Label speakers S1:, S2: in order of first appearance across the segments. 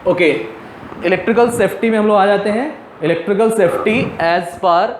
S1: Okay, electrical safety में हम लोग आ जाते हैं। इलेक्ट्रिकल सेफ्टी एज पर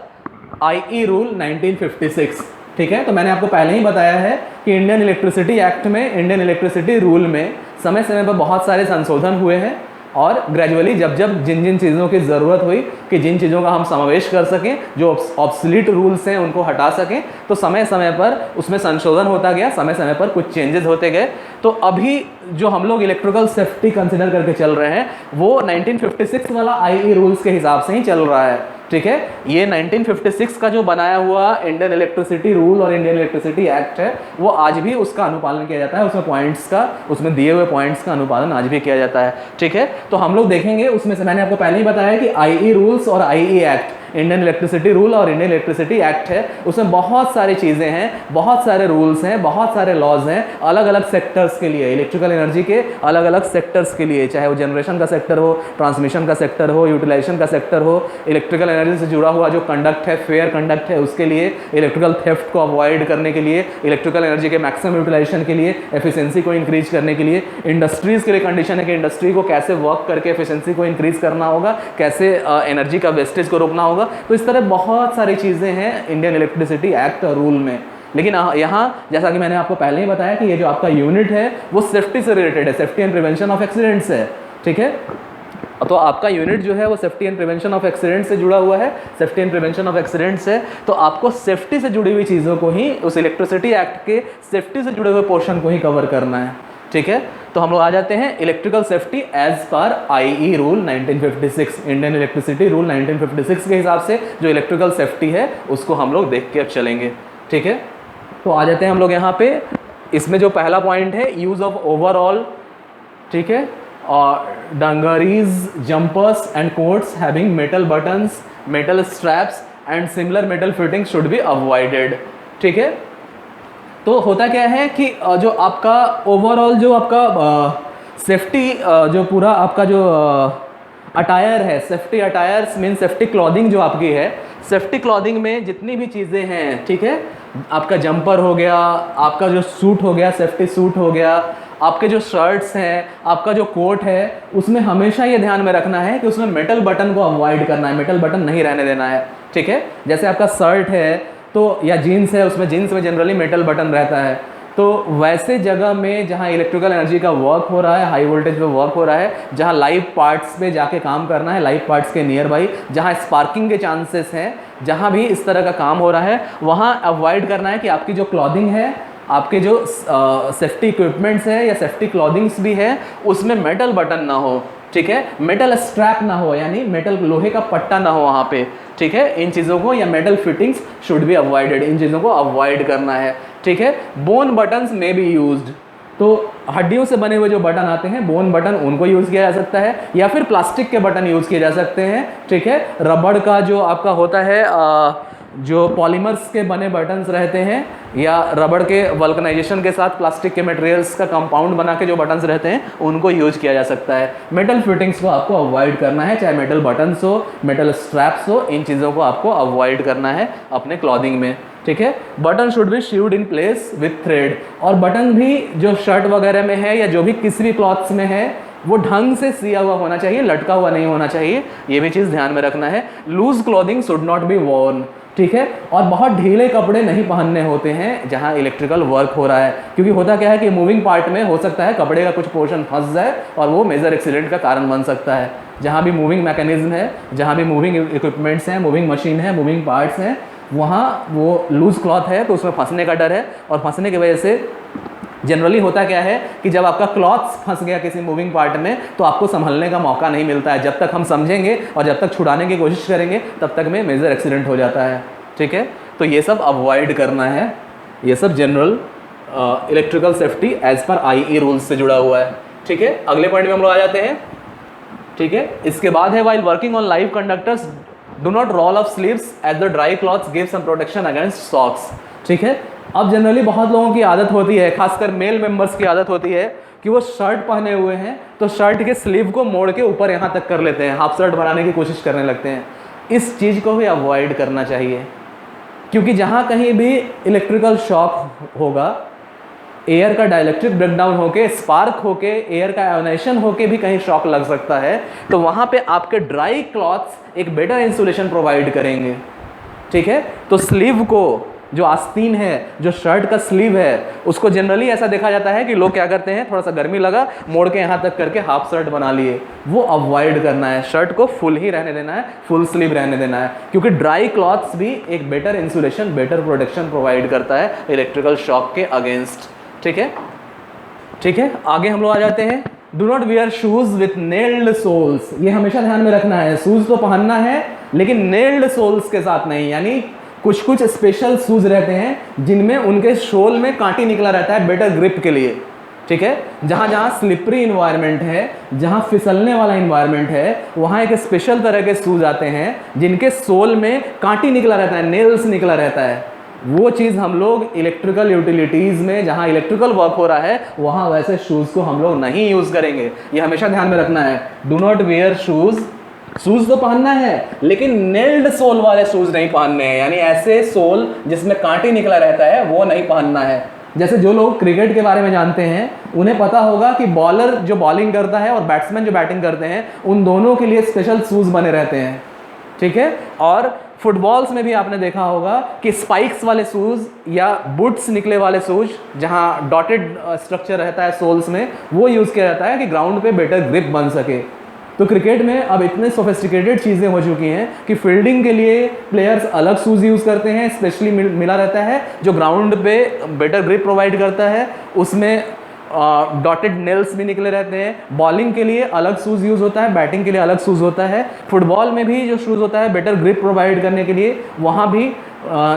S1: IE रूल 1956, ठीक है। तो मैंने आपको पहले ही बताया है कि इंडियन इलेक्ट्रिसिटी एक्ट में, इंडियन इलेक्ट्रिसिटी रूल में समय समय पर बहुत सारे संशोधन हुए हैं और ग्रेजुअली जब जब जिन जिन चीज़ों की ज़रूरत हुई कि जिन चीज़ों का हम समावेश कर सकें, जो ऑब्सलीट रूल्स हैं उनको हटा सकें, तो समय समय पर उसमें संशोधन होता गया, समय समय पर कुछ चेंजेस होते गए। तो अभी जो हम लोग इलेक्ट्रिकल सेफ्टी कंसिडर करके चल रहे हैं वो 1956 वाला IE रूल्स के हिसाब से ही चल रहा है, ठीक है। ये 1956 का जो बनाया हुआ इंडियन इलेक्ट्रिसिटी रूल और इंडियन इलेक्ट्रिसिटी एक्ट है वो आज भी उसका अनुपालन किया जाता है, उसमें पॉइंट्स का, उसमें दिए हुए पॉइंट्स का अनुपालन आज भी किया जाता है, ठीक है। तो हम लोग देखेंगे उसमें से, मैंने आपको पहले ही बताया कि IE रूल्स और IE act, Indian electricity rule और इंडियन इलेक्ट्रिसिटी एक्ट है, उसमें बहुत सारी चीज़ें हैं, बहुत सारे रूल्स हैं, बहुत सारे लॉज हैं अलग अलग सेक्टर्स के लिए, इलेक्ट्रिकल एनर्जी के अलग अलग सेक्टर्स के लिए, चाहे वो जनरेशन का सेक्टर हो, ट्रांसमिशन का सेक्टर हो, यूटिलाइजेशन का सेक्टर हो, इलेक्ट्रिकल एनर्जी से जुड़ा हुआ जो कंडक्ट है, फेयर कंडक्ट है उसके लिए, इलेक्ट्रिकल थेफ्ट को अवॉइड करने के लिए, इलेक्ट्रिकल एनर्जी के मैक्सिमम यूटिलाइजेशन के लिए, एफिशिएंसी को इंक्रीज करने के लिए, इंडस्ट्रीज़ के लिए कंडीशन है कि इंडस्ट्री को कैसे वर्क करके एफिशिएंसी को इंक्रीज करना होगा, कैसे एनर्जी का वेस्टेज को रोकना होगा। तो इस तरह बहुत सारी चीज़ें हैं इंडियन इलेक्ट्रिसिटी एक्ट और रूल में। लेकिन यहाँ जैसा कि मैंने आपको पहले ही बताया कि ये जो आपका यूनिट है वो सेफ्टी से रिलेटेड है, safety and prevention of accidents है, ठीक है। तो आपका यूनिट जो है वो safety and prevention of accident से जुड़ा हुआ है, safety and prevention of accidents है। तो आपको सेफ्टी से जुड़ी हुई चीज़ों को ही, उस इलेक्ट्रिसिटी एक्ट के सेफ्टी से जुड़े हुए पोर्शन को ही कवर करना है, ठीक है। तो हम लोग आ जाते हैं इलेक्ट्रिकल सेफ्टी एज पर IE rule 1956, Indian electricity rule 1956 के हिसाब से जो इलेक्ट्रिकल सेफ्टी है उसको हम लोग देख के अब चलेंगे, ठीक है। तो आ जाते हैं हम लोग यहाँ पे, इसमें जो पहला पॉइंट है यूज़ ऑफ ओवरऑल, ठीक है, और dungarees, jumpers and coats having metal buttons, metal straps and similar metal fitting should be avoided, ठीक है। तो होता क्या है कि जो आपका ओवरऑल जो आपका सेफ्टी जो पूरा आपका जो अटायर है, safety attires mean safety clothing जो आपकी है, सेफ्टी क्लॉथिंग में जितनी भी चीज़ें हैं, ठीक है, आपका जंपर हो गया, आपका जो सूट हो गया, सेफ्टी सूट हो गया, आपके जो शर्ट्स हैं, आपका जो कोट है, उसमें हमेशा ये ध्यान में रखना है कि उसमें मेटल बटन को अवॉइड करना है, मेटल बटन नहीं रहने देना है, ठीक है। जैसे आपका शर्ट है तो या जीन्स है, उसमें जीन्स में जनरली मेटल बटन रहता है, तो वैसे जगह में जहाँ इलेक्ट्रिकल एनर्जी का वर्क हो रहा है, हाई वोल्टेज पे वर्क हो रहा है, जहाँ लाइव पार्ट्स पे जाके काम करना है, लाइव पार्ट्स के नियर बाई जहाँ स्पार्किंग के चांसेस हैं, जहाँ भी इस तरह का काम हो रहा है वहाँ अवॉइड करना है कि आपकी जो क्लॉथिंग है, आपके जो सेफ्टी इक्विपमेंट्स है या सेफ्टी क्लॉथिंग्स भी है उसमें मेटल बटन ना हो, ठीक है, मेटल स्ट्रैप ना हो, यानी मेटल लोहे का पट्टा ना हो वहाँ पे, ठीक है। इन चीज़ों को, या metal fittings should be avoided, इन चीज़ों को अवॉइड करना है, ठीक है। Bone buttons may be used, तो हड्डियों से बने हुए जो बटन आते हैं, बोन बटन, उनको यूज़ किया जा सकता है, या फिर प्लास्टिक के बटन यूज़ किए जा सकते हैं, ठीक है। रबड़ का जो आपका होता है, जो पॉलीमर्स के बने बटन्स रहते हैं, या रबड़ के वल्कनाइजेशन के साथ प्लास्टिक के मटेरियल्स का कंपाउंड बना के जो बटन्स रहते हैं उनको यूज किया जा सकता है। मेटल फिटिंग्स को आपको अवॉइड करना है, चाहे मेटल बटन्स हो, मेटल स्ट्रैप्स हो, इन चीज़ों को आपको अवॉइड करना है अपने क्लॉथिंग में, ठीक है। Button should be sheaved in place with thread, और बटन भी जो शर्ट वगैरह में है या जो भी किसी भी क्लॉथ्स में है वो ढंग से सिया हुआ होना चाहिए, लटका हुआ नहीं होना चाहिए, ये भी चीज़ ध्यान में रखना है। Loose clothing should not be worn, ठीक है। और बहुत ढीले कपड़े नहीं पहनने होते हैं जहाँ इलेक्ट्रिकल वर्क हो रहा है, क्योंकि होता क्या है कि मूविंग पार्ट में हो सकता है कपड़े का कुछ पोर्शन फंस जाए और वो मेजर एक्सीडेंट का कारण बन सकता है। जहाँ भी मूविंग मैकेनिज्म है, जहाँ भी मूविंग इक्विपमेंट्स हैं, मूविंग मशीन है, मूविंग पार्ट्स हैं, वहाँ वो लूज क्लॉथ है तो उसमें फंसने का डर है, और फंसने की वजह से जनरली होता क्या है कि जब आपका क्लॉथ फंस गया किसी मूविंग पार्ट में तो आपको संभलने का मौका नहीं मिलता है। जब तक हम समझेंगे और जब तक छुड़ाने की कोशिश करेंगे तब तक में मेजर एक्सीडेंट हो जाता है, ठीक है। तो ये सब अवॉइड करना है, ये सब जनरल इलेक्ट्रिकल सेफ्टी एज पर IE रूल्स से जुड़ा हुआ है, ठीक है। अगले पॉइंट में हम लोग आ जाते हैं, ठीक है। इसके बाद है while working on live conductors do not roll up sleeves as the dry clothes give some protection against shocks, ठीक है। अब जनरली बहुत लोगों की आदत होती है, खासकर मेल मेंबर्स की आदत होती है कि वो शर्ट पहने हुए हैं तो शर्ट के स्लीव को मोड़ के ऊपर यहाँ तक कर लेते हैं, हाफ शर्ट बनाने की कोशिश करने लगते हैं। इस चीज़ को भी अवॉइड करना चाहिए, क्योंकि जहाँ कहीं भी इलेक्ट्रिकल शॉक होगा, एयर का डाइलेक्ट्रिक ब्रेकडाउन होके, स्पार्क होके, एयर का आयोनाइजेशन होके भी कहीं शॉक लग सकता है, तो वहाँ पे आपके ड्राई क्लॉथ्स एक बेटर इंसुलेशन प्रोवाइड करेंगे। ठीक है, तो स्लीव को, जो आस्तीन है, जो शर्ट का स्लीव है, उसको जनरली ऐसा देखा जाता है कि लोग क्या करते हैं, थोड़ा सा गर्मी लगा, मोड़ के यहाँ तक करके हाफ शर्ट बना लिए। वो अवॉइड करना है, शर्ट को फुल ही रहने देना है, फुल स्लीव रहने देना है, क्योंकि ड्राई क्लॉथ्स भी एक better insulation, better protection provide करता है इलेक्ट्रिकल शॉक के अगेंस्ट। ठीक है, ठीक है, आगे हम लोग आ जाते हैं। Do not wear shoes with nailed soles. ये हमेशा ध्यान में रखना है, शूज तो पहनना है लेकिन नेल्ड सोल्स के साथ नहीं, यानी कुछ कुछ स्पेशल शूज रहते हैं जिनमें उनके सोल में कांटी निकला रहता है बेटर ग्रिप के लिए। ठीक है, जहाँ जहाँ स्लिपरी इन्वायरमेंट है, जहाँ फिसलने वाला इन्वायरमेंट है, वहाँ एक स्पेशल तरह के शूज आते हैं जिनके सोल में कांटी निकला रहता है, नेल्स निकला रहता है। वो चीज़ हम लोग इलेक्ट्रिकल यूटिलिटीज़ में, जहाँ इलेक्ट्रिकल वर्क हो रहा है, वहाँ वैसे शूज़ को हम लोग नहीं यूज़ करेंगे। ये हमेशा ध्यान में रखना है। Do not where shoes, shoes तो पहनना है लेकिन नेल्ड सोल वाले शूज़ नहीं पहनने हैं, यानी ऐसे सोल जिसमें कांटे निकला रहता है वो नहीं पहनना है। जैसे जो लोग क्रिकेट के बारे में जानते हैं उन्हें पता होगा कि बॉलर जो बॉलिंग करता है और बैट्समैन जो बैटिंग करते हैं, उन दोनों के लिए स्पेशल शूज़ बने रहते हैं। ठीक है, और फुटबॉल्स में भी आपने देखा होगा कि स्पाइक्स वाले शूज़ या बूट्स निकले वाले शूज़, जहां डॉटेड स्ट्रक्चर रहता है सोल्स में, वो यूज़ किया जाता है कि ग्राउंड पे बेटर ग्रिप बन सके। तो क्रिकेट में अब इतने सोफिस्टिकेटेड चीज़ें हो चुकी हैं कि फील्डिंग के लिए प्लेयर्स अलग शूज़ यूज़ करते हैं, स्पेशली मिला रहता है जो ग्राउंड पे बेटर ग्रिप प्रोवाइड करता है, उसमें डॉटेड नेल्स भी निकले रहते हैं। बॉलिंग के लिए अलग शूज़ यूज़ होता है, बैटिंग के लिए अलग शूज़ होता है। फुटबॉल में भी जो शूज़ होता है बेटर ग्रिप प्रोवाइड करने के लिए, वहाँ भी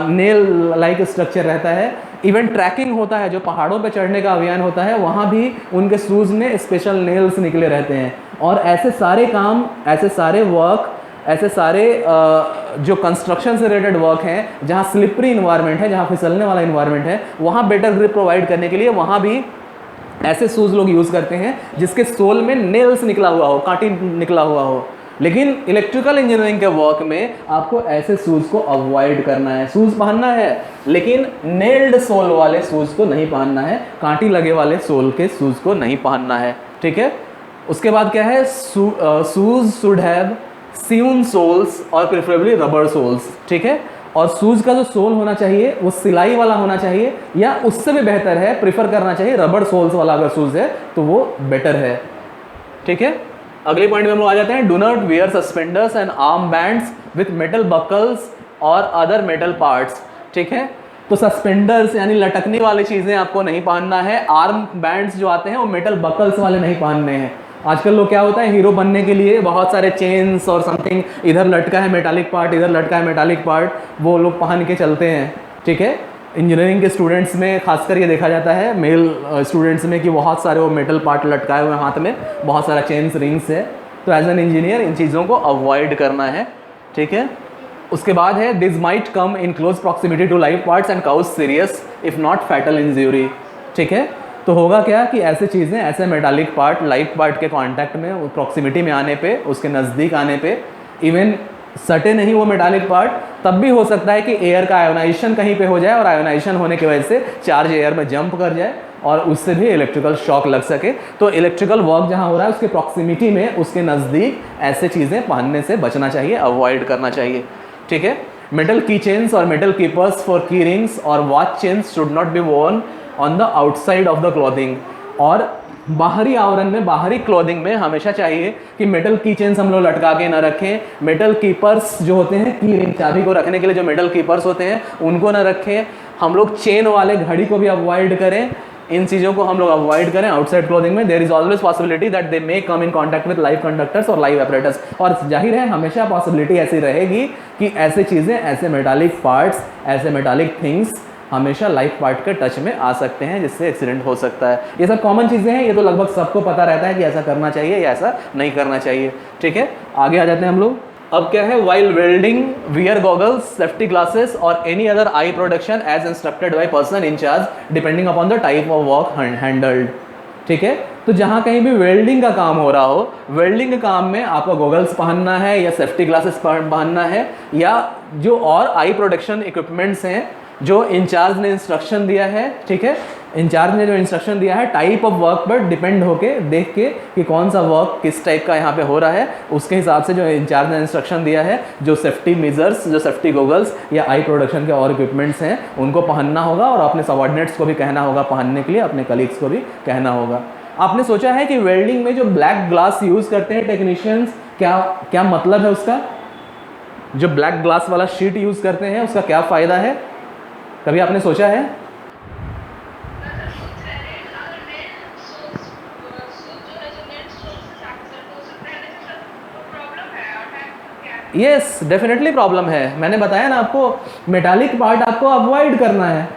S1: नेल लाइक स्ट्रक्चर रहता है। इवन ट्रैकिंग होता है, जो पहाड़ों पे चढ़ने का अभियान होता है, वहाँ भी उनके शूज़ में स्पेशल नेल्स निकले रहते हैं। और ऐसे सारे काम, ऐसे सारे वर्क, ऐसे सारे जो कंस्ट्रक्शन से रिलेटेड वर्क हैं, जहाँ स्लिपरी इन्वायरमेंट है, जहाँ फिसलने वाला इन्वायरमेंट है, वहाँ बेटर ग्रिप प्रोवाइड करने के लिए वहाँ भी ऐसे शूज़ लोग यूज़ करते हैं जिसके सोल में नेल्स निकला हुआ हो, कांटी निकला हुआ हो। लेकिन इलेक्ट्रिकल इंजीनियरिंग के वर्क में आपको ऐसे शूज़ को अवॉइड करना है। शूज़ पहनना है लेकिन नेल्ड सोल वाले शूज़ को नहीं पहनना है, कांटी लगे वाले सोल के शूज़ को नहीं पहनना है। ठीक है, उसके बाद क्या है, shoes should have sewn soles और प्रेफरेबली रबर सोल्स। ठीक है, और शूज़ का जो सोल होना चाहिए वो सिलाई वाला होना चाहिए, या उससे भी बेहतर है, प्रिफर करना चाहिए रबर सोल्स वाला अगर शूज़ है तो वो बेटर है। ठीक है, अगले पॉइंट में हम लोग आ जाते हैं। Do not wear suspenders and arm bands with metal buckles और अदर मेटल पार्ट्स। ठीक है, तो सस्पेंडर्स यानी लटकने वाली चीज़ें आपको नहीं पहनना है। आर्म बैंड्स जो आते हैं वो मेटल बकल्स वाले नहीं पहनने हैं। आजकल लोग क्या होता है, हीरो बनने के लिए बहुत सारे चेन्स और समथिंग, इधर लटका है मेटालिक पार्ट, इधर लटका है मेटालिक पार्ट, वो लोग पहन के चलते हैं। ठीक है, इंजीनियरिंग के स्टूडेंट्स में खासकर ये देखा जाता है, मेल स्टूडेंट्स में, कि बहुत सारे वो मेटल पार्ट लटकाए हुए हाथ में, बहुत सारा चेन्स रिंग्स है। तो एज एन इंजीनियर इन चीज़ों को अवॉइड करना है। ठीक है, उसके बाद है this might come in close proximity to live parts and cause serious if not fatal injury. ठीक है, तो होगा क्या कि ऐसे चीज़ें, ऐसे मेटालिक पार्ट लाइव पार्ट के कांटेक्ट में, प्रॉक्सिमिटी में आने पे, उसके नज़दीक आने पे, इवन सटे नहीं वो मेटालिक पार्ट, तब भी हो सकता है कि एयर का आयोनाइजेशन कहीं पे हो जाए और आयोनाइजेशन होने की वजह से चार्ज एयर में जंप कर जाए और उससे भी इलेक्ट्रिकल शॉक लग सके। तो इलेक्ट्रिकल वर्क जहाँ हो रहा है उसके प्रॉक्सिमिटी में, उसके नज़दीक ऐसे चीज़ें पहनने से बचना चाहिए, अवॉइड करना चाहिए। ठीक है, मेटल की चेन्स और मेटल कीपर्स फॉर की रिंग्स और watch chains should not be Warne on the outside of the clothing. और बाहरी आवरण में, बाहरी क्लॉथिंग में हमेशा चाहिए कि मेटल की चेन्स हम लोग लटका के ना रखें। मेटल कीपर्स जो होते हैं, की रिंग, चाबी को रखने के लिए जो मेटल कीपर्स होते हैं, उनको ना रखें। हम लोग चेन वाले घड़ी को भी अवॉइड करें। इन चीज़ों को हम लोग अवॉइड करें आउटसाइड क्लॉथिंग में। There is always possibility that they may come in contact with live conductors और लाइव एपरेटस। और जाहिर है हमेशा पॉसिबिलिटी ऐसी रहेगी कि ऐसे चीज़ें, ऐसे मेटालिक पार्ट्स, ऐसे मेटालिक थिंग्स हमेशा लाइव पार्ट के टच में आ सकते हैं, जिससे एक्सीडेंट हो सकता है। ये सब कॉमन चीज़ें हैं, ये तो लगभग सबको पता रहता है कि ऐसा करना चाहिए या ऐसा नहीं करना चाहिए। ठीक है, आगे आ जाते हैं हम लोग। अब क्या है, while welding wear goggles, safety glasses और any other eye protection as instructed by person in charge depending upon the type of work handled. ठीक है, तो जहाँ कहीं भी वेल्डिंग का काम हो रहा हो, वेल्डिंग के काम में आपको गॉगल्स पहनना है या सेफ्टी ग्लासेस पहनना है, या जो और आई प्रोटेक्शन इक्विपमेंट्स हैं जो इंचार्ज ने इंस्ट्रक्शन दिया है, ठीक है, इंचार्ज ने जो इंस्ट्रक्शन दिया है टाइप ऑफ वर्क पर डिपेंड होके देख के कि कौन सा वर्क किस टाइप का यहाँ पे हो रहा है, उसके हिसाब से जो इंचार्ज ने इंस्ट्रक्शन दिया है, जो सेफ्टी मेजर्स, जो सेफ्टी गॉगल्स या आई प्रोडक्शन के और इक्विपमेंट्स हैं उनको पहनना होगा, और अपने सबऑर्डिनेट्स को भी कहना होगा पहनने के लिए, अपने कलीग्स को भी कहना होगा। आपने सोचा है कि वेल्डिंग में जो ब्लैक ग्लास यूज़ करते हैं टेक्नीशियंस, क्या क्या मतलब है उसका? जो ब्लैक ग्लास वाला शीट यूज़ करते हैं उसका क्या फ़ायदा है? कभी आपने सोचा है? यस, डेफिनेटली प्रॉब्लम है। मैंने बताया ना आपको, मेटालिक पार्ट आपको अवॉइड करना है,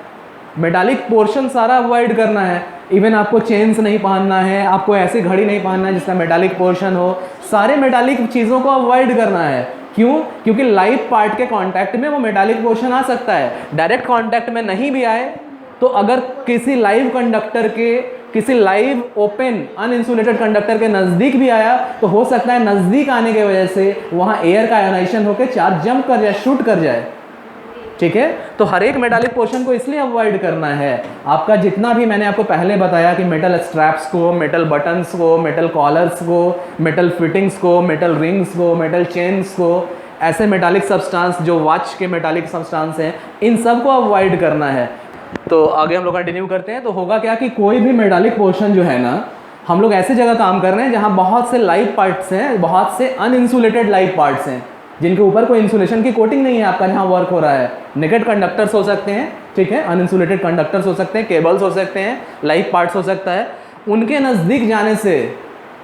S1: मेटालिक पोर्शन सारा अवॉइड करना है। इवन आपको चेन्स नहीं पहनना है, आपको ऐसी घड़ी नहीं पहनना है जिसका मेटालिक पोर्शन हो, सारे मेटालिक चीज़ों को अवॉइड करना है। क्यों? क्योंकि लाइव पार्ट के कांटेक्ट में वो मेटालिक पोर्शन आ सकता है। डायरेक्ट कांटेक्ट में नहीं भी आए तो अगर किसी लाइव कंडक्टर के, किसी लाइव ओपन अनइंसुलेटेड कंडक्टर के नज़दीक भी आया तो हो सकता है नज़दीक आने की वजह से वहाँ एयर का आयोनाइजेशन होकर चार्ज जंप कर जाए, शूट कर जाए। ठीक है, तो हर एक मेटालिक पोर्शन को इसलिए अवॉइड करना है। आपका जितना भी मैंने आपको पहले बताया कि मेटल स्ट्रैप्स को, मेटल बटन्स को, मेटल कॉलर्स को, मेटल फिटिंग्स को, मेटल रिंग्स को, मेटल चेन्स को, ऐसे मेटालिक सब्सटेंस जो वॉच के मेटालिक सब्सटेंस हैं, इन सब को अवॉइड करना है। तो आगे हम लोग कंटिन्यू करते हैं। तो होगा क्या कि कोई भी मेटालिक पोर्शन जो है ना, हम लोग ऐसे जगह काम कर रहे हैं जहाँ बहुत से लाइव पार्ट्स हैं, बहुत से अनइंसुलेटेड लाइव पार्ट्स हैं जिनके ऊपर कोई इंसुलेशन की कोटिंग नहीं है आपका जहाँ वर्क हो रहा है। नेकेड कंडक्टर्स हो सकते हैं, ठीक है, अनइंसुलेटेड कंडक्टर्स हो सकते हैं, केबल्स हो सकते हैं, लाइव पार्ट्स हो सकता है। उनके नज़दीक जाने से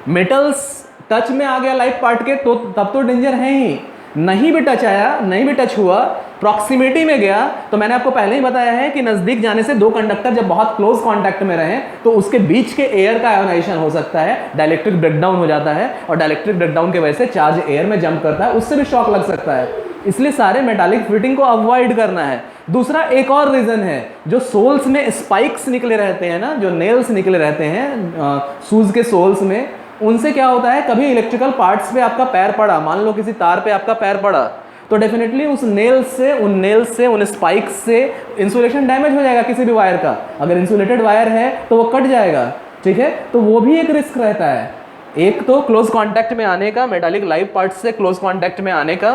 S1: मेटल्स टच में आ गया लाइव पार्ट के तो तब तो डेंजर है ही। नहीं भी टच आया, नहीं भी टच हुआ, प्रॉक्सिमिटी में गया, तो मैंने आपको पहले ही बताया है कि नज़दीक जाने से दो कंडक्टर जब बहुत क्लोज कांटेक्ट में रहें तो उसके बीच के एयर का आयोनाइजेशन हो सकता है, डाइलेक्ट्रिक ब्रेकडाउन हो जाता है, और डाइलेक्ट्रिक ब्रेकडाउन की वजह से चार्ज एयर में जंप करता है, उससे भी शॉक लग सकता है। इसलिए सारे मेटालिक फिटिंग को अवॉइड करना है। दूसरा एक और रीज़न है, जो सोल्स में स्पाइक्स निकले रहते हैं ना, जो नेल्स निकले रहते हैं शूज़ के सोल्स में, उनसे क्या होता है, कभी इलेक्ट्रिकल पार्ट्स पे आपका पैर पड़ा, मान लो किसी तार पे आपका पैर पड़ा, तो डेफिनेटली उस नेल्स से, उन स्पाइक्स से इंसुलेशन डैमेज हो जाएगा किसी भी वायर का। अगर इंसुलेटेड वायर है तो वो कट जाएगा, ठीक है, तो वो भी एक रिस्क रहता है। एक तो क्लोज कॉन्टैक्ट में आने का, मेटालिक लाइव पार्ट्स से क्लोज कॉन्टैक्ट में आने का,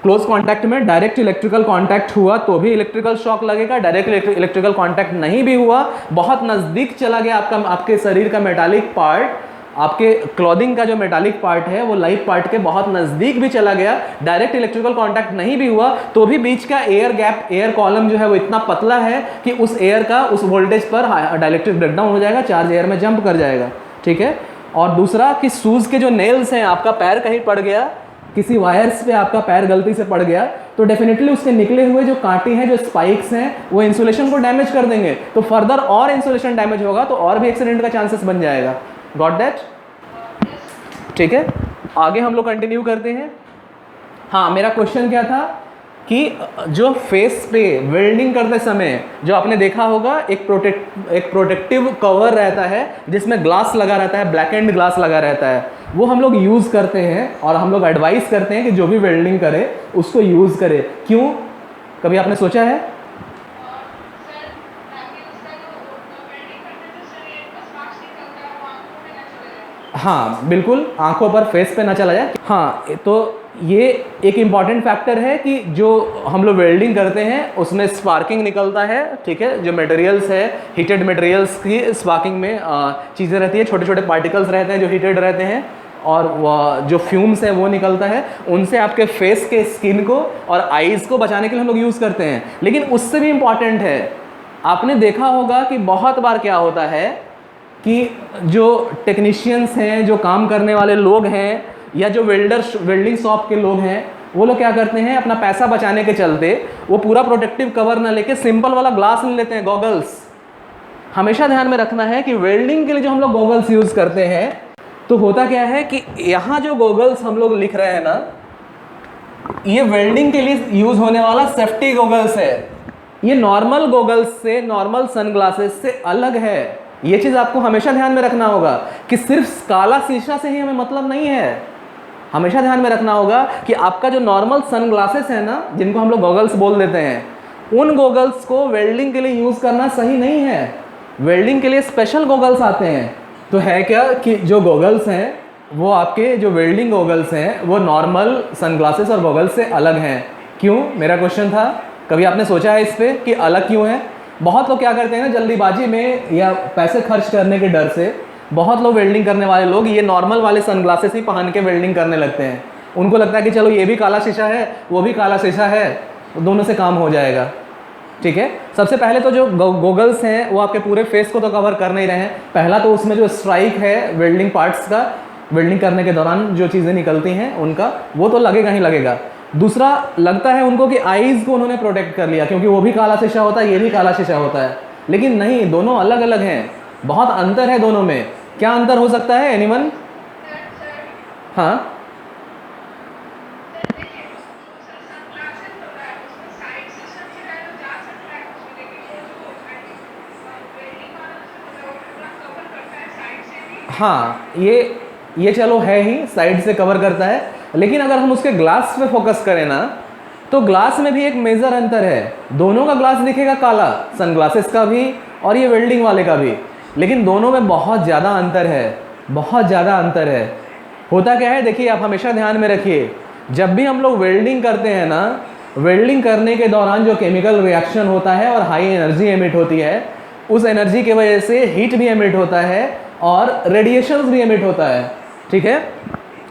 S1: क्लोज कॉन्टैक्ट में डायरेक्ट इलेक्ट्रिकल कॉन्टैक्ट हुआ तो भी इलेक्ट्रिकल शॉक लगेगा, डायरेक्ट इलेक्ट्रिकल कॉन्टैक्ट नहीं भी हुआ, बहुत नज़दीक चला गया आपके शरीर का मेटालिक पार्ट, आपके क्लॉथिंग का जो मेटालिक पार्ट है वो लाइव पार्ट के बहुत नज़दीक भी चला गया, डायरेक्ट इलेक्ट्रिकल कांटेक्ट नहीं भी हुआ तो भी बीच का एयर गैप, एयर कॉलम जो है वो इतना पतला है कि उस एयर का उस वोल्टेज पर डाइलेक्ट्रिक ब्रेकडाउन हो जाएगा, चार्ज एयर में जंप कर जाएगा। ठीक है, और दूसरा कि शूज़ के जो नेल्स हैं, आपका पैर कहीं पड़ गया, किसी वायर्स पे आपका पैर गलती से पड़ गया तो डेफिनेटली उसके निकले हुए जो कांटे हैं, जो स्पाइक्स हैं, वो इंसुलेशन को डैमेज कर देंगे, तो फर्दर और इंसुलेशन डैमेज होगा तो और भी एक्सीडेंट का चांसेस बन जाएगा। Got that? ठीक है, आगे हम लोग कंटिन्यू करते हैं। हाँ, मेरा क्वेश्चन क्या था कि जो फेस पे वेल्डिंग करते समय जो आपने देखा होगा एक प्रोटेक्टिव कवर रहता है जिसमें ग्लास लगा रहता है, ब्लैक एंड ग्लास लगा रहता है, वो हम लोग यूज़ करते हैं और हम लोग एडवाइस करते हैं कि जो भी वेल्डिंग करे उसको यूज़ करे। क्यों? कभी आपने सोचा है? हाँ बिल्कुल, आंखों पर, फेस पे ना चला जाए। हाँ, तो ये एक इम्पॉर्टेंट फैक्टर है कि जो हम लोग वेल्डिंग करते हैं उसमें स्पार्किंग निकलता है, ठीक है, जो मटेरियल्स है, हीटेड मटेरियल्स की स्पार्किंग में चीज़ें रहती है, छोटे छोटे पार्टिकल्स रहते हैं जो हीटेड रहते हैं, और जो फ्यूम्स है वो निकलता है, उनसे आपके फेस के स्किन को और आईज़ को बचाने के लिए हम लोग यूज़ करते हैं। लेकिन उससे भी इम्पॉर्टेंट है, आपने देखा होगा कि बहुत बार क्या होता है कि जो टेक्नीशियंस हैं, जो काम करने वाले लोग हैं, या जो वेल्डिंग शॉप के लोग हैं, वो लोग क्या करते हैं, अपना पैसा बचाने के चलते वो पूरा प्रोटेक्टिव कवर ना लेके सिंपल वाला ग्लास ले लेते हैं, गॉगल्स। हमेशा ध्यान में रखना है कि वेल्डिंग के लिए जो हम लोग गॉगल्स यूज़ करते हैं, तो होता क्या है कि यहाँ जो गॉगल्स हम लोग लिख रहे हैं ना, ये वेल्डिंग के लिए यूज़ होने वाला सेफ्टी गॉगल्स है। ये नॉर्मल गॉगल्स से, नॉर्मल सनग्लासेस से अलग है। ये चीज़ आपको हमेशा ध्यान में रखना होगा कि सिर्फ काला शीशा से ही हमें मतलब नहीं है। हमेशा ध्यान में रखना होगा कि आपका जो नॉर्मल सनग्लासेस है ना, जिनको हम लोग गॉगल्स बोल देते हैं, उन गॉगल्स को वेल्डिंग के लिए यूज़ करना सही नहीं है। वेल्डिंग के लिए स्पेशल गॉगल्स आते हैं। तो है क्या कि जो गॉगल्स हैं वो आपके जो वेल्डिंग गॉगल्स हैं वो नॉर्मल सनग्लासेस और गॉगल्स से अलग हैं। क्यों, मेरा क्वेश्चन था, कभी आपने सोचा है इस पर कि अलग क्यों है? बहुत लोग क्या करते हैं ना, जल्दीबाजी में या पैसे खर्च करने के डर से बहुत लोग वेल्डिंग करने वाले लोग ये नॉर्मल वाले सनग्लासेस ही पहन के वेल्डिंग करने लगते हैं। उनको लगता है कि चलो ये भी काला शीशा है वो भी काला शीशा है, दोनों से काम हो जाएगा। ठीक है, सबसे पहले तो जो गॉगल्स हैं वो आपके पूरे फेस को तो कवर कर नहीं रहे हैं। पहला तो उसमें जो स्ट्राइक है वेल्डिंग पार्ट्स का, वेल्डिंग करने के दौरान जो चीज़ें निकलती हैं उनका, वो तो लगेगा ही लगेगा। दूसरा, लगता है उनको कि आईज़ को उन्होंने प्रोटेक्ट कर लिया क्योंकि वो भी काला शीशा होता है, ये भी काला शीशा होता है। लेकिन नहीं, दोनों अलग अलग हैं, बहुत अंतर है दोनों में। क्या अंतर हो सकता है एनीवन? हाँ, हाँ, ये चलो है ही, साइड से कवर करता है। लेकिन अगर हम उसके ग्लास पे फोकस करें ना, तो ग्लास में भी एक मेजर अंतर है। दोनों का ग्लास दिखेगा काला, सनग्लासेस का भी और ये वेल्डिंग वाले का भी, लेकिन दोनों में बहुत ज़्यादा अंतर है, बहुत ज़्यादा अंतर है। होता क्या है, देखिए आप हमेशा ध्यान में रखिए, जब भी हम लोग वेल्डिंग करते हैं ना, वेल्डिंग करने के दौरान जो केमिकल रिएक्शन होता है और हाई एनर्जी एमिट होती है, उस एनर्जी की वजह से हीट भी एमिट होता है और रेडिएशंस भी एमिट होता है। ठीक है,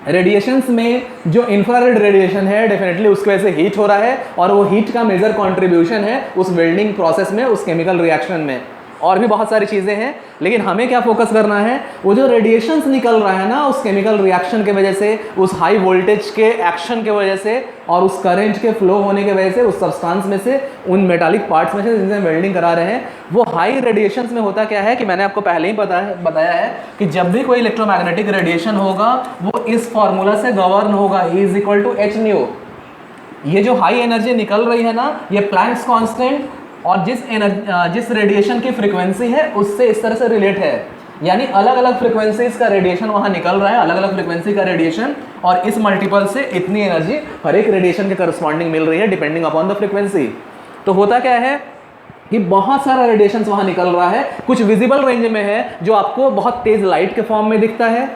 S1: रेडिएशंस में जो इंफ्रारेड रेडिएशन है डेफिनेटली उसकी वजह से हीट हो रहा है और वो हीट का मेजर कंट्रीब्यूशन है उस वेल्डिंग प्रोसेस में, उस केमिकल रिएक्शन में। और भी बहुत सारी चीज़ें हैं, लेकिन हमें क्या फोकस करना है, वो जो रेडिएशंस निकल रहा है ना उस केमिकल रिएक्शन के वजह से, उस हाई वोल्टेज के एक्शन के वजह से और उस करंट के फ्लो होने की वजह से, उस सब्सटेंस में से, उन मेटालिक पार्ट्स में से जिनसे हम वेल्डिंग करा रहे हैं, वो हाई रेडिएशंस में होता क्या है कि मैंने आपको पहले ही बताया है कि जब भी कोई इलेक्ट्रोमैग्नेटिक रेडिएशन होगा वो इस फॉर्मूला से गवर्न होगा, E is equal to h nu. ये जो हाई एनर्जी निकल रही है ना, ये प्लैंक्स कांस्टेंट और जिस रेडिएशन की फ्रीक्वेंसी है उससे इस तरह से रिलेट है। यानी अलग अलग फ्रीक्वेंसीज का रेडिएशन वहाँ निकल रहा है, अलग अलग फ्रीक्वेंसी का रेडिएशन, और इस मल्टीपल से इतनी एनर्जी हर एक रेडिएशन के करस्पॉन्डिंग मिल रही है डिपेंडिंग अपॉन द फ्रीक्वेंसी। तो होता क्या है कि बहुत सारा रेडिएशन वहाँ निकल रहा है, कुछ विजिबल रेंज में है जो आपको बहुत तेज़ लाइट के फॉर्म में दिखता है,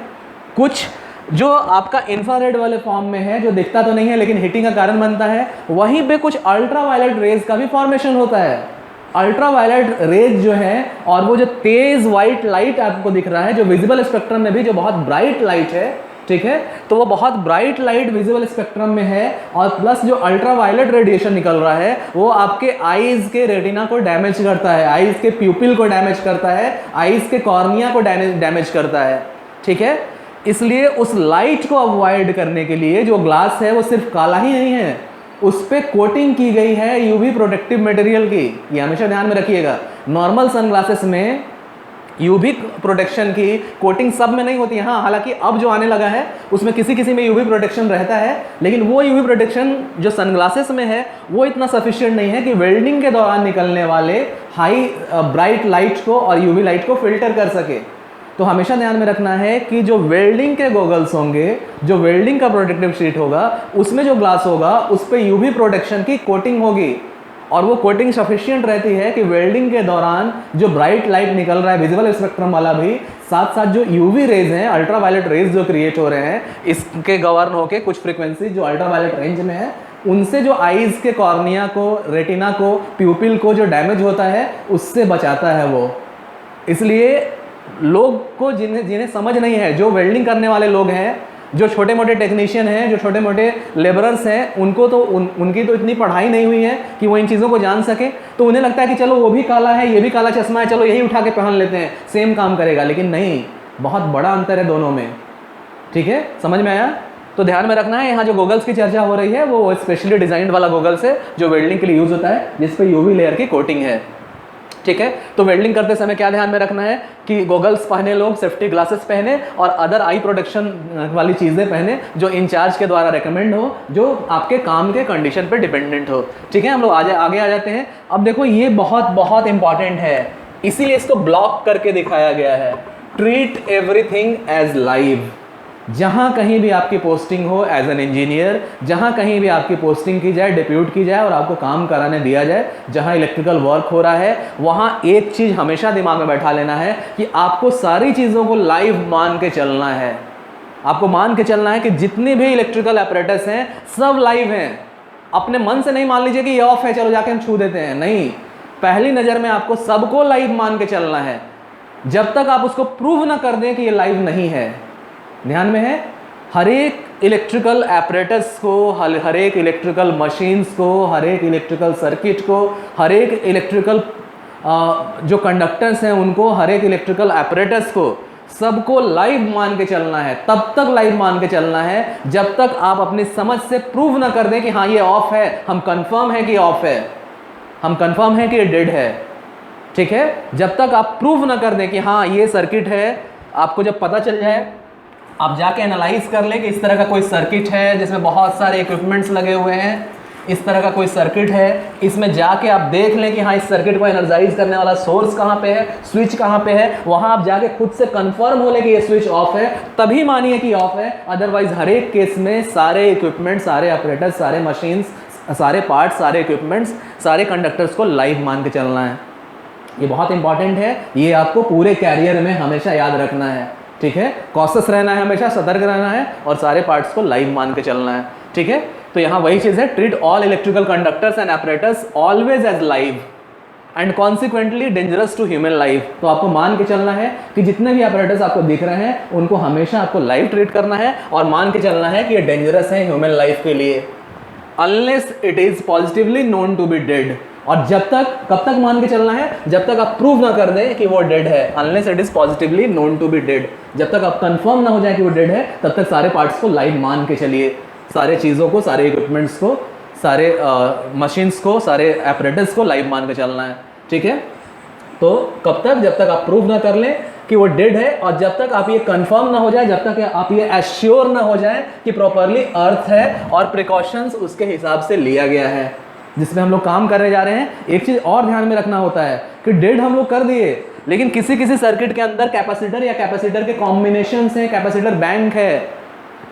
S1: कुछ जो आपका इंफ्रारेड वाले फॉर्म में है जो दिखता तो नहीं है लेकिन हीटिंग का कारण बनता है। वहीं पे कुछ अल्ट्रावायलेट रेज का भी फॉर्मेशन होता है। अल्ट्रावायलेट रेज जो है और वो जो तेज वाइट लाइट आपको दिख रहा है जो विजिबल स्पेक्ट्रम में भी जो बहुत ब्राइट लाइट है, ठीक है, तो वो बहुत ब्राइट लाइट विजिबल स्पेक्ट्रम में है और प्लस जो अल्ट्रावायलेट रेडिएशन निकल रहा है वो आपके आईज के रेटिना को डैमेज करता है, आईज के प्यूपिल को डैमेज करता है, आईज के कॉर्निया को डैमेज करता है। ठीक है, इसलिए उस लाइट को अवॉइड करने के लिए जो ग्लास है वो सिर्फ काला ही नहीं है, उस पर कोटिंग की गई है यूवी प्रोटेक्टिव मटेरियल की। ये हमेशा ध्यान में रखिएगा। नॉर्मल सनग्लासेस में यूवी प्रोटेक्शन की कोटिंग सब में नहीं होती है। हाँ, हालांकि अब जो आने लगा है उसमें किसी में यूवी प्रोटेक्शन रहता है, लेकिन वो यूवी प्रोटेक्शन जो सनग्लासेस में है वो इतना सफिशिएंट नहीं है कि वेल्डिंग के दौरान निकलने वाले हाई ब्राइट लाइट को और यूवी लाइट को फिल्टर कर सके। तो हमेशा ध्यान में रखना है कि जो वेल्डिंग के गॉगल्स होंगे, जो वेल्डिंग का प्रोटेक्टिव शीट होगा, उसमें जो ग्लास होगा उस पर यूवी प्रोटेक्शन की कोटिंग होगी और वो कोटिंग सफिशिएंट रहती है कि वेल्डिंग के दौरान जो ब्राइट लाइट निकल रहा है विजिबल स्पेक्ट्रम वाला भी, साथ साथ जो यूवी रेज हैं, अल्ट्रावायलेट रेज जो क्रिएट हो रहे हैं, इसके गवर्न होके कुछ फ्रीक्वेंसी जो अल्ट्रावायलेट रेंज में है, उनसे जो आईज के कॉर्निया को, रेटिना को, प्यूपिल को जो डैमेज होता है उससे बचाता है वो। इसलिए लोग को जिन्हें समझ नहीं है, जो वेल्डिंग करने वाले लोग हैं, जो छोटे मोटे टेक्नीशियन हैं, जो छोटे मोटे लेबरर्स हैं, उनको तो उनकी तो इतनी पढ़ाई नहीं हुई है कि वो इन चीज़ों को जान सके। तो उन्हें लगता है कि चलो वो भी काला है, ये भी काला चश्मा है, चलो यही उठा के पहन लेते हैं, सेम काम करेगा। लेकिन नहीं, बहुत बड़ा अंतर है दोनों में। ठीक है, समझ में आया? तो ध्यान में रखना है, यहाँ जो गॉगल्स की चर्चा हो रही है वो स्पेशली डिजाइंड वाला गॉगल्स है जो वेल्डिंग के लिए यूज होता है, जिस पे यूवी लेयर की कोटिंग है। ठीक है, तो वेल्डिंग करते समय क्या ध्यान में रखना है कि गॉगल्स पहने लोग, सेफ्टी ग्लासेस पहने और अदर आई प्रोटेक्शन वाली चीज़ें पहने जो इंचार्ज के द्वारा रेकमेंड हो, जो आपके काम के कंडीशन पे डिपेंडेंट हो। ठीक है, हम लोग आगे आ जाते हैं। अब देखो, ये बहुत बहुत इंपॉर्टेंट है, इसीलिए इसको ब्लॉक करके दिखाया गया है। Treat everything as live. जहाँ कहीं भी आपकी पोस्टिंग हो एज एन इंजीनियर, जहाँ कहीं भी आपकी पोस्टिंग की जाए, डिप्यूट की जाए और आपको काम कराने दिया जाए, जहाँ इलेक्ट्रिकल वर्क हो रहा है, वहाँ एक चीज़ हमेशा दिमाग में बैठा लेना है कि आपको सारी चीज़ों को लाइव मान के चलना है। आपको मान के चलना है कि जितने भी इलेक्ट्रिकल अपरेटस हैं सब लाइव हैं। अपने मन से नहीं मान लीजिए कि ये ऑफ है चलो जाके हम छू देते हैं, नहीं, पहली नज़र में आपको सबको लाइव मान के चलना है जब तक आप उसको प्रूव ना कर दें कि ये लाइव नहीं है। ध्यान में है, हर एक इलेक्ट्रिकल एपरेटस को, हर एक इलेक्ट्रिकल मशीन्स को, हर एक इलेक्ट्रिकल सर्किट को, हर एक इलेक्ट्रिकल जो कंडक्टर्स हैं उनको, हर एक इलेक्ट्रिकल एपरेटस को, सबको लाइव मान के चलना है। तब तक लाइव मान के चलना है जब तक आप अपनी समझ से प्रूव ना कर दें कि हाँ ये ऑफ है, हम कंफर्म है कि ऑफ है, हम कंफर्म है कि ये डेड है। ठीक है, जब तक आप प्रूव ना कर दें कि हाँ ये सर्किट है, आपको जब पता चल जाए, आप जाके एनालाइज कर लें कि इस तरह का कोई सर्किट है जिसमें बहुत सारे इक्विपमेंट्स लगे हुए हैं, इस तरह का कोई सर्किट है, इसमें जाके आप देख लें कि हाँ इस सर्किट को एनर्जाइज करने वाला सोर्स कहाँ पे है, स्विच कहाँ पे है, वहाँ आप जाके खुद से कंफर्म हो लें कि ये स्विच ऑफ है, तभी मानिए कि ऑफ है। अदरवाइज हर एक केस में सारे इक्विपमेंट, सारे ऑपरेटर्स, सारे मशीन्स, सारे पार्ट्स, सारे इक्विपमेंट्स, सारे कंडक्टर्स को लाइव मान के चलना है। ये बहुत इंपॉर्टेंट है, ये आपको पूरे कैरियर में हमेशा याद रखना है। ठीक है, कॉशियस रहना है, हमेशा सतर्क रहना है और सारे पार्ट्स को लाइव मान के चलना है। ठीक है, तो यहाँ वही चीज़ है, treat all electrical conductors and apparatus always as live and consequently dangerous to human life. तो आपको मान के चलना है कि जितने भी apparatus आपको दिख रहे हैं उनको हमेशा आपको लाइव ट्रीट करना है और मान के चलना है कि ये डेंजरस है ह्यूमन लाइफ के लिए, unless it is positively known to be dead. और जब तक, कब तक मान के चलना है, जब तक आप प्रूव ना कर दें कि वो डेड है, unless it is positively known to be dead. जब तक आप कंफर्म ना हो जाए कि वो डेड है तब तक सारे पार्ट्स को लाइव मान के चलिए, सारे चीज़ों को, सारे इक्विपमेंट्स को, सारे मशीन्स को, सारे एपरेटस को लाइव मान के चलना है। ठीक है, तो कब तक, जब तक आप प्रूव ना कर लें कि वो डेड है और जब तक आप ये कंफर्म ना हो जाए, जब तक आप ये एश्योर ना हो जाए कि प्रॉपरली अर्थ है और प्रिकॉशंस उसके हिसाब से लिया गया है जिसमें हम लोग काम करने जा रहे हैं। एक चीज़ और ध्यान में रखना होता है कि डेड हम लोग कर दिए, लेकिन किसी किसी सर्किट के अंदर कैपेसिटर या कैपेसिटर के कॉम्बिनेशन हैं, कैपेसिटर बैंक है,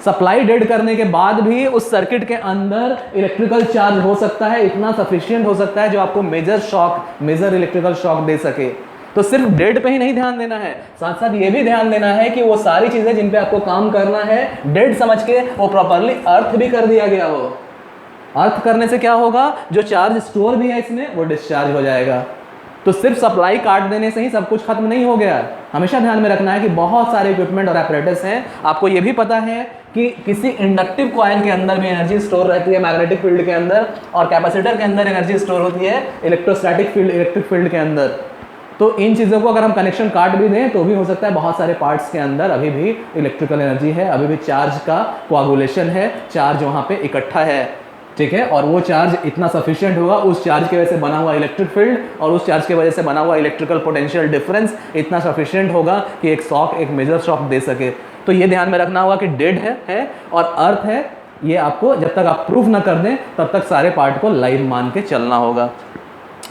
S1: सप्लाई डेड करने के बाद भी उस सर्किट के अंदर इलेक्ट्रिकल चार्ज हो सकता है, इतना सफिशिएंट हो सकता है जो आपको major shock, major electrical shock दे सके। तो सिर्फ डेड पे ही नहीं ध्यान देना है, साथ साथ ये भी ध्यान देना है कि वो सारी चीज़ें जिन पे आपको काम करना है, डेड समझ के वो प्रॉपरली अर्थ भी कर दिया गया हो। अर्थ करने से क्या होगा, जो चार्ज स्टोर भी है इसमें वो डिस्चार्ज हो जाएगा। तो सिर्फ सप्लाई काट देने से ही सब कुछ खत्म नहीं हो गया। हमेशा ध्यान में रखना है कि बहुत सारे इक्विपमेंट और एपरेटस हैं। आपको ये भी पता है कि किसी इंडक्टिव कॉइल के अंदर भी एनर्जी स्टोर रहती है मैग्नेटिक फील्ड के अंदर, और कैपेसिटर के अंदर एनर्जी स्टोर होती है इलेक्ट्रोस्टैटिक फील्ड, इलेक्ट्रिक फील्ड के अंदर। तो इन चीज़ों को अगर हम कनेक्शन काट भी दें तो भी हो सकता है बहुत सारे पार्ट्स के अंदर अभी भी इलेक्ट्रिकल एनर्जी है, अभी भी चार्ज का कोआगुलेशन है, चार्ज वहाँ पे इकट्ठा है। ठीक है, और वो चार्ज इतना सफिशिएंट होगा, उस चार्ज की वजह से बना हुआ इलेक्ट्रिक फील्ड और उस चार्ज की वजह से बना हुआ इलेक्ट्रिकल पोटेंशियल डिफरेंस इतना सफिशिएंट होगा कि एक शॉक, एक मेजर शॉक दे सके। तो ये ध्यान में रखना होगा कि डेड है और अर्थ है, ये आपको जब तक आप प्रूफ ना कर दें तब तक सारे पार्ट को लाइव मान के चलना होगा।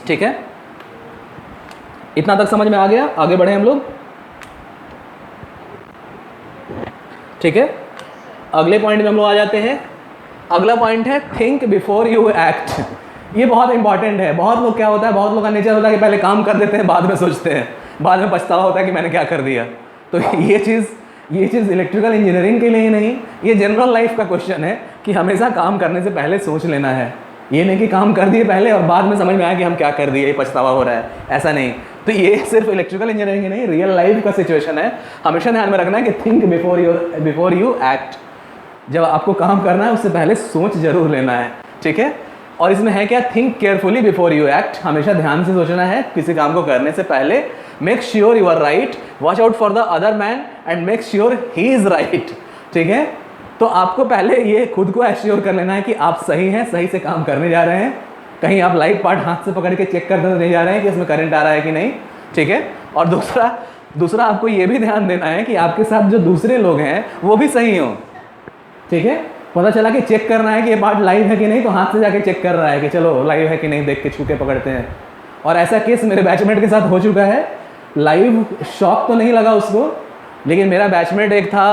S1: ठीक है, इतना तक समझ में आ गया, आगे बढ़े हम लोग। ठीक है, अगले पॉइंट में हम लोग आ जाते हैं। अगला पॉइंट है थिंक बिफोर यू एक्ट। ये बहुत इंपॉर्टेंट है। बहुत लोग, क्या होता है, बहुत लोग का नेचर होता है कि पहले काम कर देते हैं, बाद में सोचते हैं, बाद में पछतावा होता है कि मैंने क्या कर दिया। तो ये चीज़ इलेक्ट्रिकल इंजीनियरिंग के लिए ही नहीं, ये जनरल लाइफ का क्वेश्चन है कि हमेशा काम करने से पहले सोच लेना है। ये नहीं कि काम कर दिए पहले और बाद में समझ में आया कि हम क्या कर दिए, ये पछतावा हो रहा है, ऐसा नहीं। तो ये सिर्फ इलेक्ट्रिकल इंजीनियरिंग ही नहीं, रियल लाइफ का सिचुएशन है। हमेशा ध्यान में रखना है कि थिंक बिफोर यू एक्ट। जब आपको काम करना है उससे पहले सोच जरूर लेना है। ठीक है, और इसमें है क्या, think carefully before you act. हमेशा ध्यान से सोचना है किसी काम को करने से पहले। Make sure you are right, watch out for the other man and make sure he is right. ठीक है, तो आपको पहले ये खुद को एश्योर कर लेना है कि आप सही हैं, सही से काम करने जा रहे हैं। कहीं आप लाइव पार्ट हाथ से पकड़ के चेक करने नहीं जा रहे हैं कि इसमें करंट आ रहा है कि नहीं। ठीक है, और दूसरा आपको ये भी ध्यान देना है कि आपके साथ जो दूसरे लोग हैं वो भी सही हों। ठीक है, पता चला कि चेक करना है कि ये पार्ट लाइव है कि नहीं, तो हाथ से जाके चेक कर रहा है कि चलो लाइव है कि नहीं, देख के छू के पकड़ते हैं। और ऐसा केस मेरे बैचमेट के साथ हो चुका है। लाइव शॉक तो नहीं लगा उसको, लेकिन मेरा बैचमेट एक था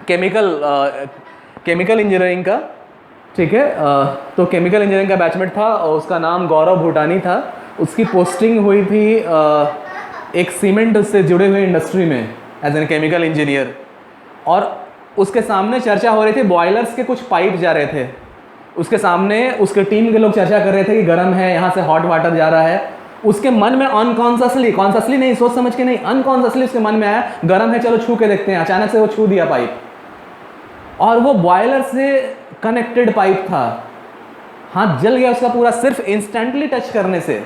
S1: केमिकल इंजीनियरिंग का, ठीक है। तो केमिकल इंजीनियरिंग का बैचमेट था और उसका नाम गौरव भूटानी था। उसकी पोस्टिंग हुई थी एक सीमेंट से जुड़े हुए इंडस्ट्री में एज एन केमिकल इंजीनियर, और उसके सामने चर्चा हो रही थी, बॉयलर्स के कुछ पाइप जा रहे थे उसके सामने, उसके टीम के लोग चर्चा कर रहे थे कि गर्म है, यहाँ से हॉट वाटर जा रहा है। उसके मन में अनकॉन्शियसली, कॉन्शियसली नहीं, सोच समझ के नहीं, अनकॉन्शियसली उसके मन में आया गर्म है, चलो छू के देखते हैं। अचानक से वो छू दिया पाइप, और वो बॉयलर से कनेक्टेड पाइप था। हाथ जल गया उसका पूरा, सिर्फ इंस्टेंटली टच करने से।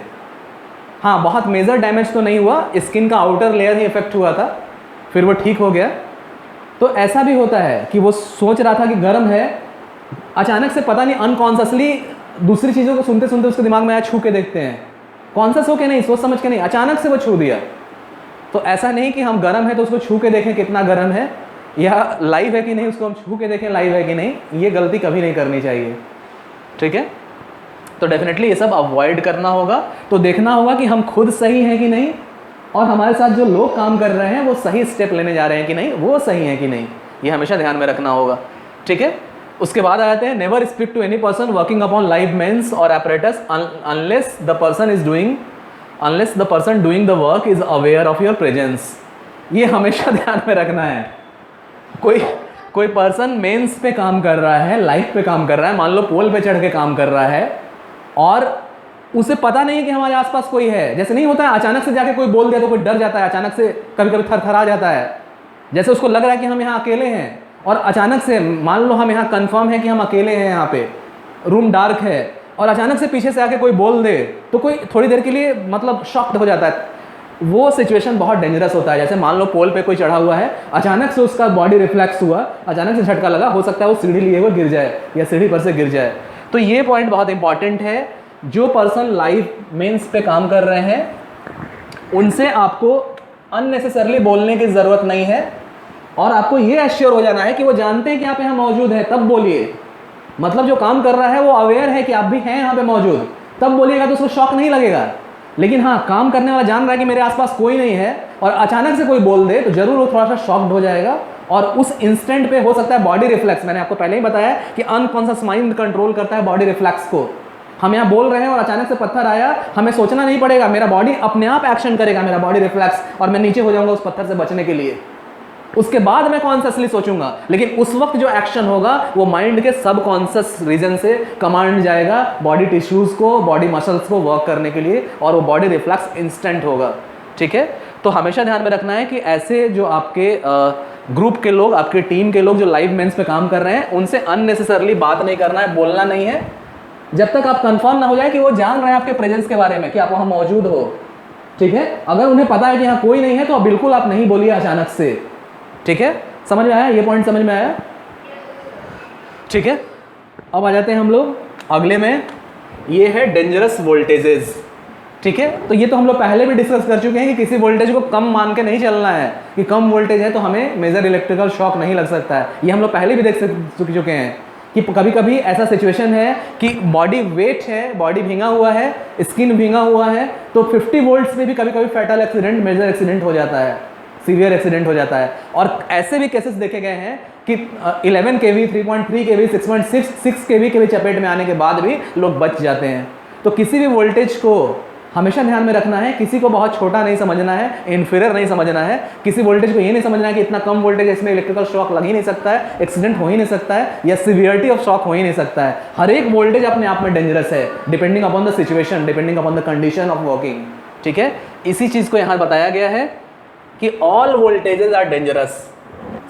S1: हाँ, बहुत मेजर डैमेज तो नहीं हुआ, स्किन का आउटर लेयर ही इफेक्ट हुआ था, फिर वो ठीक हो गया। तो ऐसा भी होता है कि वो सोच रहा था कि गर्म है, अचानक से पता नहीं अनकॉन्शियसली दूसरी चीज़ों को सुनते सुनते उसके दिमाग में आया छू के देखते हैं, कॉन्शियस हो के नहीं, सोच समझ के नहीं, अचानक से वो छू दिया। तो ऐसा नहीं कि हम गर्म है तो उसको छू के देखें कितना गर्म है, या लाइव है कि नहीं उसको हम छू के देखें लाइव है कि नहीं, ये गलती कभी नहीं करनी चाहिए, ठीक है। तो डेफिनेटली ये सब अवॉइड करना होगा। तो देखना होगा कि हम खुद सही हैं कि नहीं, और हमारे साथ जो लोग काम कर रहे हैं वो सही स्टेप लेने जा रहे हैं कि नहीं, वो सही है कि नहीं, ये हमेशा ध्यान में रखना होगा, ठीक है। उसके बाद आ जाते हैं, never speak to any person working upon live mains और apparatus unless the person doing the work is aware of your presence। ये हमेशा ध्यान में रखना है। कोई पर्सन मेंस पे काम कर रहा है, लाइव पे काम कर रहा है, मान लो पोल पे चढ़ के काम कर रहा है, और उसे पता नहीं है कि हमारे आसपास कोई है। जैसे नहीं होता है, अचानक से जाके कोई बोल दिया तो कोई डर जाता है, अचानक से कभी कभी थरथरा जाता है, जैसे उसको लग रहा है कि हम यहाँ अकेले हैं, और अचानक से मान लो हम यहाँ कंफर्म है कि हम अकेले हैं, यहाँ पे रूम डार्क है, और अचानक से पीछे से आके कोई बोल दे तो कोई थोड़ी देर के लिए मतलब शॉक्ड हो जाता है। वो सिचुएशन बहुत डेंजरस होता है। जैसे मान लो पोल पे कोई चढ़ा हुआ है, अचानक से उसका बॉडी रिफ्लेक्स हुआ, अचानक से झटका लगा, हो सकता है वो सीढ़ी लिए हुए गिर जाए या सीढ़ी पर से गिर जाए। तो ये पॉइंट बहुत इंपॉर्टेंट है। जो पर्सन लाइव मेंस पे काम कर रहे हैं उनसे आपको अननेसेसरली बोलने की ज़रूरत नहीं है, और आपको ये एश्योर हो जाना है कि वो जानते हैं कि आप यहाँ मौजूद हैं, तब बोलिए। मतलब जो काम कर रहा है वो अवेयर है कि आप भी हैं यहाँ पे मौजूद, तब बोलिएगा तो उसको शॉक नहीं लगेगा। लेकिन हाँ, काम करने वाला जान रहा है कि मेरे आसपास कोई नहीं है, और अचानक से कोई बोल दे तो जरूर वो थोड़ा सा शॉक्ड हो जाएगा, और उस इंस्टेंट पे हो सकता है बॉडी रिफ्लेक्स, मैंने आपको पहले ही बताया कि अनकॉन्शियस माइंड कंट्रोल करता है बॉडी रिफ्लेक्स को। हम यहाँ बोल रहे हैं और अचानक से पत्थर आया, हमें सोचना नहीं पड़ेगा, मेरा बॉडी अपने आप एक्शन करेगा, मेरा बॉडी रिफ्लेक्स, और मैं नीचे हो जाऊंगा उस पत्थर से बचने के लिए। उसके बाद मैं कॉन्शियसली सोचूंगा, लेकिन उस वक्त जो एक्शन होगा वो माइंड के सब कॉन्शियस रीजन से कमांड जाएगा बॉडी टिश्यूज को, बॉडी मसल्स को वर्क करने के लिए, और वो बॉडी रिफ्लेक्स इंस्टेंट होगा, ठीक है। तो हमेशा ध्यान में रखना है कि ऐसे जो आपके ग्रुप के लोग, आपके टीम के लोग जो लाइव मेंस पे काम कर रहे हैं, उनसे अननेसेसरली बात नहीं करना है, बोलना नहीं है, जब तक आप कंफर्म ना हो जाए कि वो जान रहे हैं आपके प्रेजेंस के बारे में, कि आप वहाँ मौजूद हो, ठीक है। अगर उन्हें पता है कि यहाँ कोई नहीं है तो बिल्कुल आप नहीं बोलिए अचानक से, ठीक है। समझ में आया? ये पॉइंट समझ में आया? ठीक है। अब आ जाते हैं हम लोग अगले में, ये है डेंजरस वोल्टेजेस, ठीक है। तो ये तो हम लोग पहले भी डिस्कस कर चुके हैं कि किसी वोल्टेज को कम मान के नहीं चलना है, कि कम वोल्टेज है तो हमें मेजर इलेक्ट्रिकल शॉक नहीं लग सकता है। ये हम लोग पहले भी देख चुके हैं कि कभी कभी ऐसा सिचुएशन है कि बॉडी वेट है, बॉडी भींगा हुआ है, स्किन भींगा हुआ है, तो 50 वोल्ट्स में भी कभी कभी फैटल एक्सीडेंट, मेजर एक्सीडेंट हो जाता है, सीवियर एक्सीडेंट हो जाता है। और ऐसे भी केसेस देखे गए हैं कि 11 kV, 3.3 kV, 6.6 kV के भी चपेट में आने के बाद भी लोग बच जाते हैं। तो किसी भी वोल्टेज को हमेशा ध्यान में रखना है, किसी को बहुत छोटा नहीं समझना है, इन्फीरियर नहीं समझना है, किसी वोल्टेज को ये नहीं समझना है कि इतना कम वोल्टेज है, इसमें इलेक्ट्रिकल शॉक लग ही नहीं सकता है, एक्सीडेंट हो ही नहीं सकता है, या सिवियरिटी ऑफ शॉक हो ही नहीं सकता है। हर एक वोल्टेज अपने आप में डेंजरस है, depending upon the situation, depending upon the condition of working, ठीक है। इसी चीज़ को यहाँ बताया गया है कि ऑल वोल्टेजेस आर डेंजरस,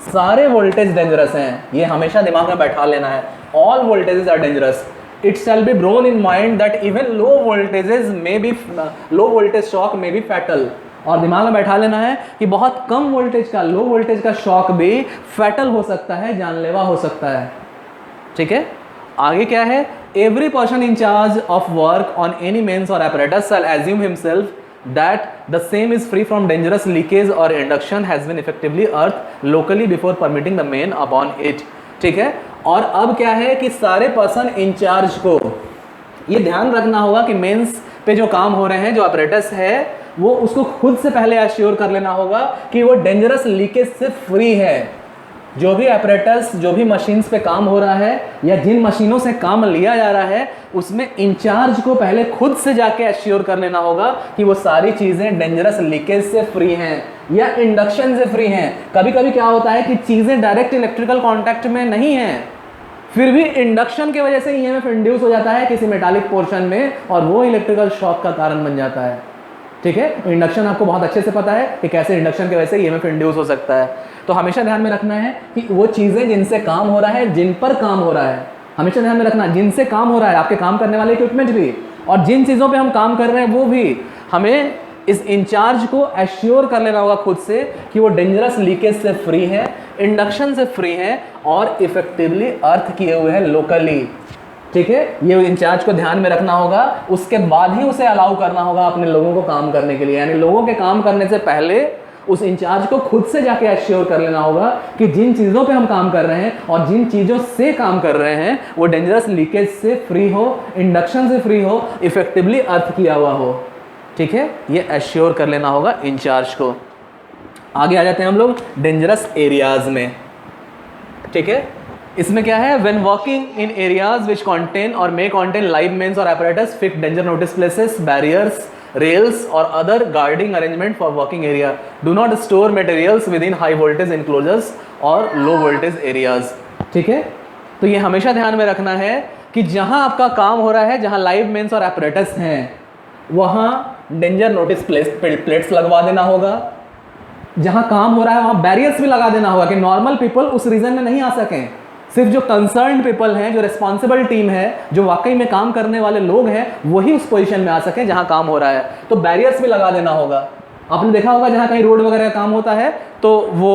S1: सारे वोल्टेज डेंजरस हैं, ये हमेशा दिमाग में बैठा लेना है। All voltages are dangerous. It shall be borne in mind that even low voltage shock may be fatal। और दिमाग में बैठा लेना है कि बहुत कम वोल्टेज का, लो वोल्टेज का शॉक भी फैटल हो सकता है, जानलेवा हो सकता है, ठीक है। आगे क्या है? Every person in charge of work on any means or apparatus shall assume himself that the same is free from dangerous leakage or induction has been effectively earthed locally before permitting the main upon it, ठीक है। और अब क्या है कि सारे person in charge को ये ध्यान रखना होगा कि मेंस पे जो काम हो रहे हैं, जो ऑपरेटर्स है, वो उसको खुद से पहले एश्योर कर लेना होगा कि वो डेंजरस लीकेज से फ्री है। जो भी ऑपरेटर्स, जो भी मशीन्स पे काम हो रहा है या जिन मशीनों से काम लिया जा रहा है, उसमें इंचार्ज को पहले खुद से जाके एश्योर कर लेना होगा कि वो सारी चीज़ें डेंजरस लीकेज से फ्री हैं या इंडक्शन से फ्री हैं। कभी कभी क्या होता है कि चीज़ें डायरेक्ट इलेक्ट्रिकल कॉन्टैक्ट में नहीं हैं, फिर भी इंडक्शन की वजह से ईएमएफ इंड्यूस हो जाता है किसी मेटालिक पोर्शन में और वो इलेक्ट्रिकल शॉक का कारण बन जाता है। ठीक है, इंडक्शन आपको बहुत अच्छे से पता है कि कैसे इंडक्शन की वजह से ईएमएफ इंड्यूस हो सकता है। तो हमेशा ध्यान में रखना है कि वो चीज़ें जिनसे काम हो रहा है, जिन पर काम हो रहा है, हमेशा ध्यान में रखना, जिनसे काम हो रहा है, आपके काम करने वाले इक्विपमेंट भी और जिन चीज़ों पे हम काम कर रहे हैं वो भी, हमें इस इंचार्ज को एश्योर कर लेना होगा खुद से कि वो डेंजरस लीकेज से फ्री है, इंडक्शन से फ्री है और इफेक्टिवली अर्थ किए हुए हैं लोकली। ठीक है, ये इंचार्ज को ध्यान में रखना होगा। उसके बाद ही उसे अलाउ करना होगा अपने लोगों को काम करने के लिए, यानी लोगों के काम करने से पहले उस इंचार्ज को खुद से जाके एश्योर कर लेना होगा कि जिन चीज़ों पे हम काम कर रहे हैं और जिन चीज़ों से काम कर रहे हैं वो डेंजरस लीकेज से फ्री हो, इंडक्शन से फ्री हो, इफेक्टिवली अर्थ किया हुआ हो। ठीक है, ये एश्योर कर लेना होगा इंचार्ज को। आगे आ जाते हैं हम लोग डेंजरस एरियाज में। ठीक है, इसमें क्या है, when working in areas which contain और मे कंटेन लाइव मेन्स और apparatus, fix danger notice places, barriers, rails or other guarding arrangement for working area. Do not store materials within high voltage enclosures or low voltage areas. ठीक है, तो ये हमेशा ध्यान में रखना है कि जहां आपका काम हो रहा है, जहां लाइव मेन्स और apparatus हैं, वहां डेंजर नोटिस प्लेट्स लगवा देना होगा। जहां काम हो रहा है वहां बैरियर्स भी लगा देना होगा कि नॉर्मल पीपल उस रीजन में नहीं आ सकें। सिर्फ जो कंसर्न्ड पीपल हैं, जो रिस्पॉन्सिबल टीम है, जो वाकई में काम करने वाले लोग हैं, वही उस पोजीशन में आ सकें जहां काम हो रहा है। तो बैरियर्स भी लगा देना होगा। आपने देखा होगा जहां कहीं रोड वगैरह का काम होता है तो वो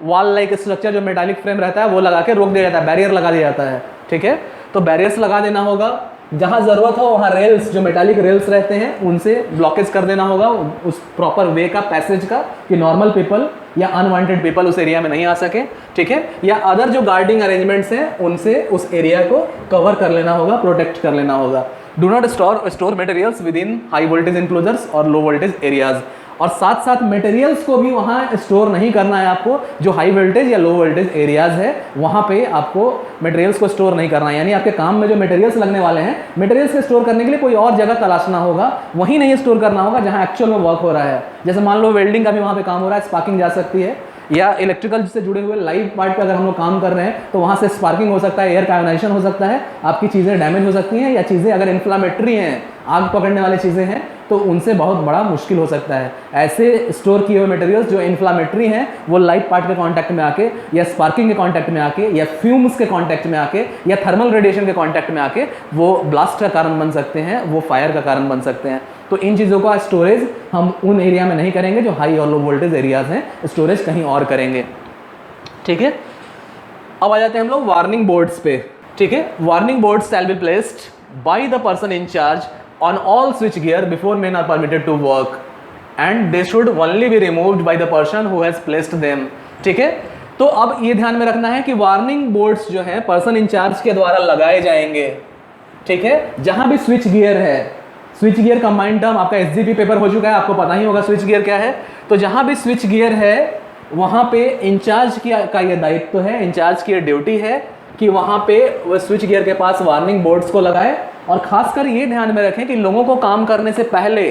S1: वॉल लाइक स्ट्रक्चर जो मेटालिक फ्रेम रहता है वो लगा के रोक दिया जाता है, बैरियर लगा दिया जाता है। ठीक है, तो बैरियर्स लगा देना होगा। जहां ज़रूरत हो वहां रेल्स, जो मेटालिक रेल्स रहते हैं, उनसे ब्लॉकेज कर देना होगा उस प्रॉपर वे का, पैसेज का, कि नॉर्मल पीपल या अनवांटेड पीपल उस एरिया में नहीं आ सके। ठीक है, या अदर जो गार्डिंग अरेंजमेंट्स हैं उनसे उस एरिया को कवर कर लेना होगा, प्रोटेक्ट कर लेना होगा। Do not store materials with in high voltage enclosures और लो वोल्टेज एरियाज। और साथ साथ मटेरियल्स को भी वहाँ स्टोर नहीं करना है आपको। जो हाई वोल्टेज या लो वोल्टेज एरियाज है वहाँ पे आपको मटेरियल्स को स्टोर नहीं करना है, यानी आपके काम में जो मटेरियल्स लगने वाले हैं, मटेरियल्स को स्टोर करने के लिए कोई और जगह तलाशना होगा, वहीं नहीं स्टोर करना होगा जहाँ एक्चुअल में वर्क हो रहा है। जैसे मान लो वेल्डिंग का भी वहाँ पे काम हो रहा है, स्पार्किंग जा सकती है, या इलेक्ट्रिकल से जुड़े हुए लाइव पार्ट पे अगर हम लोग काम कर रहे हैं तो वहाँ से स्पार्किंग हो सकता है, एयर कायोनाइजेशन हो सकता है, आपकी चीज़ें डैमेज हो सकती हैं, या चीज़ें अगर इन्फ्लामेटरी हैं, आग पकड़ने वाली चीज़ें हैं, तो उनसे बहुत बड़ा मुश्किल हो सकता है। ऐसे स्टोर किए हुए मटेरियल्स जो इन्फ्लामेटरी हैं वो लाइव पार्ट के कांटेक्ट में आके, या स्पार्किंग के कांटेक्ट में आके, या फ्यूम्स के कांटेक्ट में आके, या थर्मल रेडिएशन के कांटेक्ट में आके वो ब्लास्ट का कारण बन सकते हैं, वो फायर का कारण बन सकते हैं। तो इन चीज़ों का स्टोरेज हम उन एरिया में नहीं करेंगे जो हाई और लो वोल्टेज एरियाज हैं, स्टोरेज कहीं और करेंगे। ठीक है, अब आ जाते हैं हम लोग वार्निंग बोर्ड्स पे। ठीक है, warning boards shall be placed by the person in charge on all switch gear before men are permitted to work and they should only be removed by the person who has placed them। ठीक है, तो अब ये ध्यान में रखना है कि वार्निंग बोर्ड्स जो है पर्सन इंचार्ज के द्वारा लगाए जाएंगे। ठीक है, जहां भी स्विच गियर है, स्विच गियर कंबाइंड टर्म आपका एसजीपी पेपर हो चुका है, आपको पता ही होगा स्विच गियर क्या है। तो जहां भी स्विच गियर है वहां पे इंचार्ज का ये दायित्व है, इंचार्ज की ड्यूटी है कि वहां पे वो स्विच गियर के पास वार्निंग बोर्ड्स को लगाए। और खासकर ये ध्यान में रखें कि लोगों को काम करने से पहले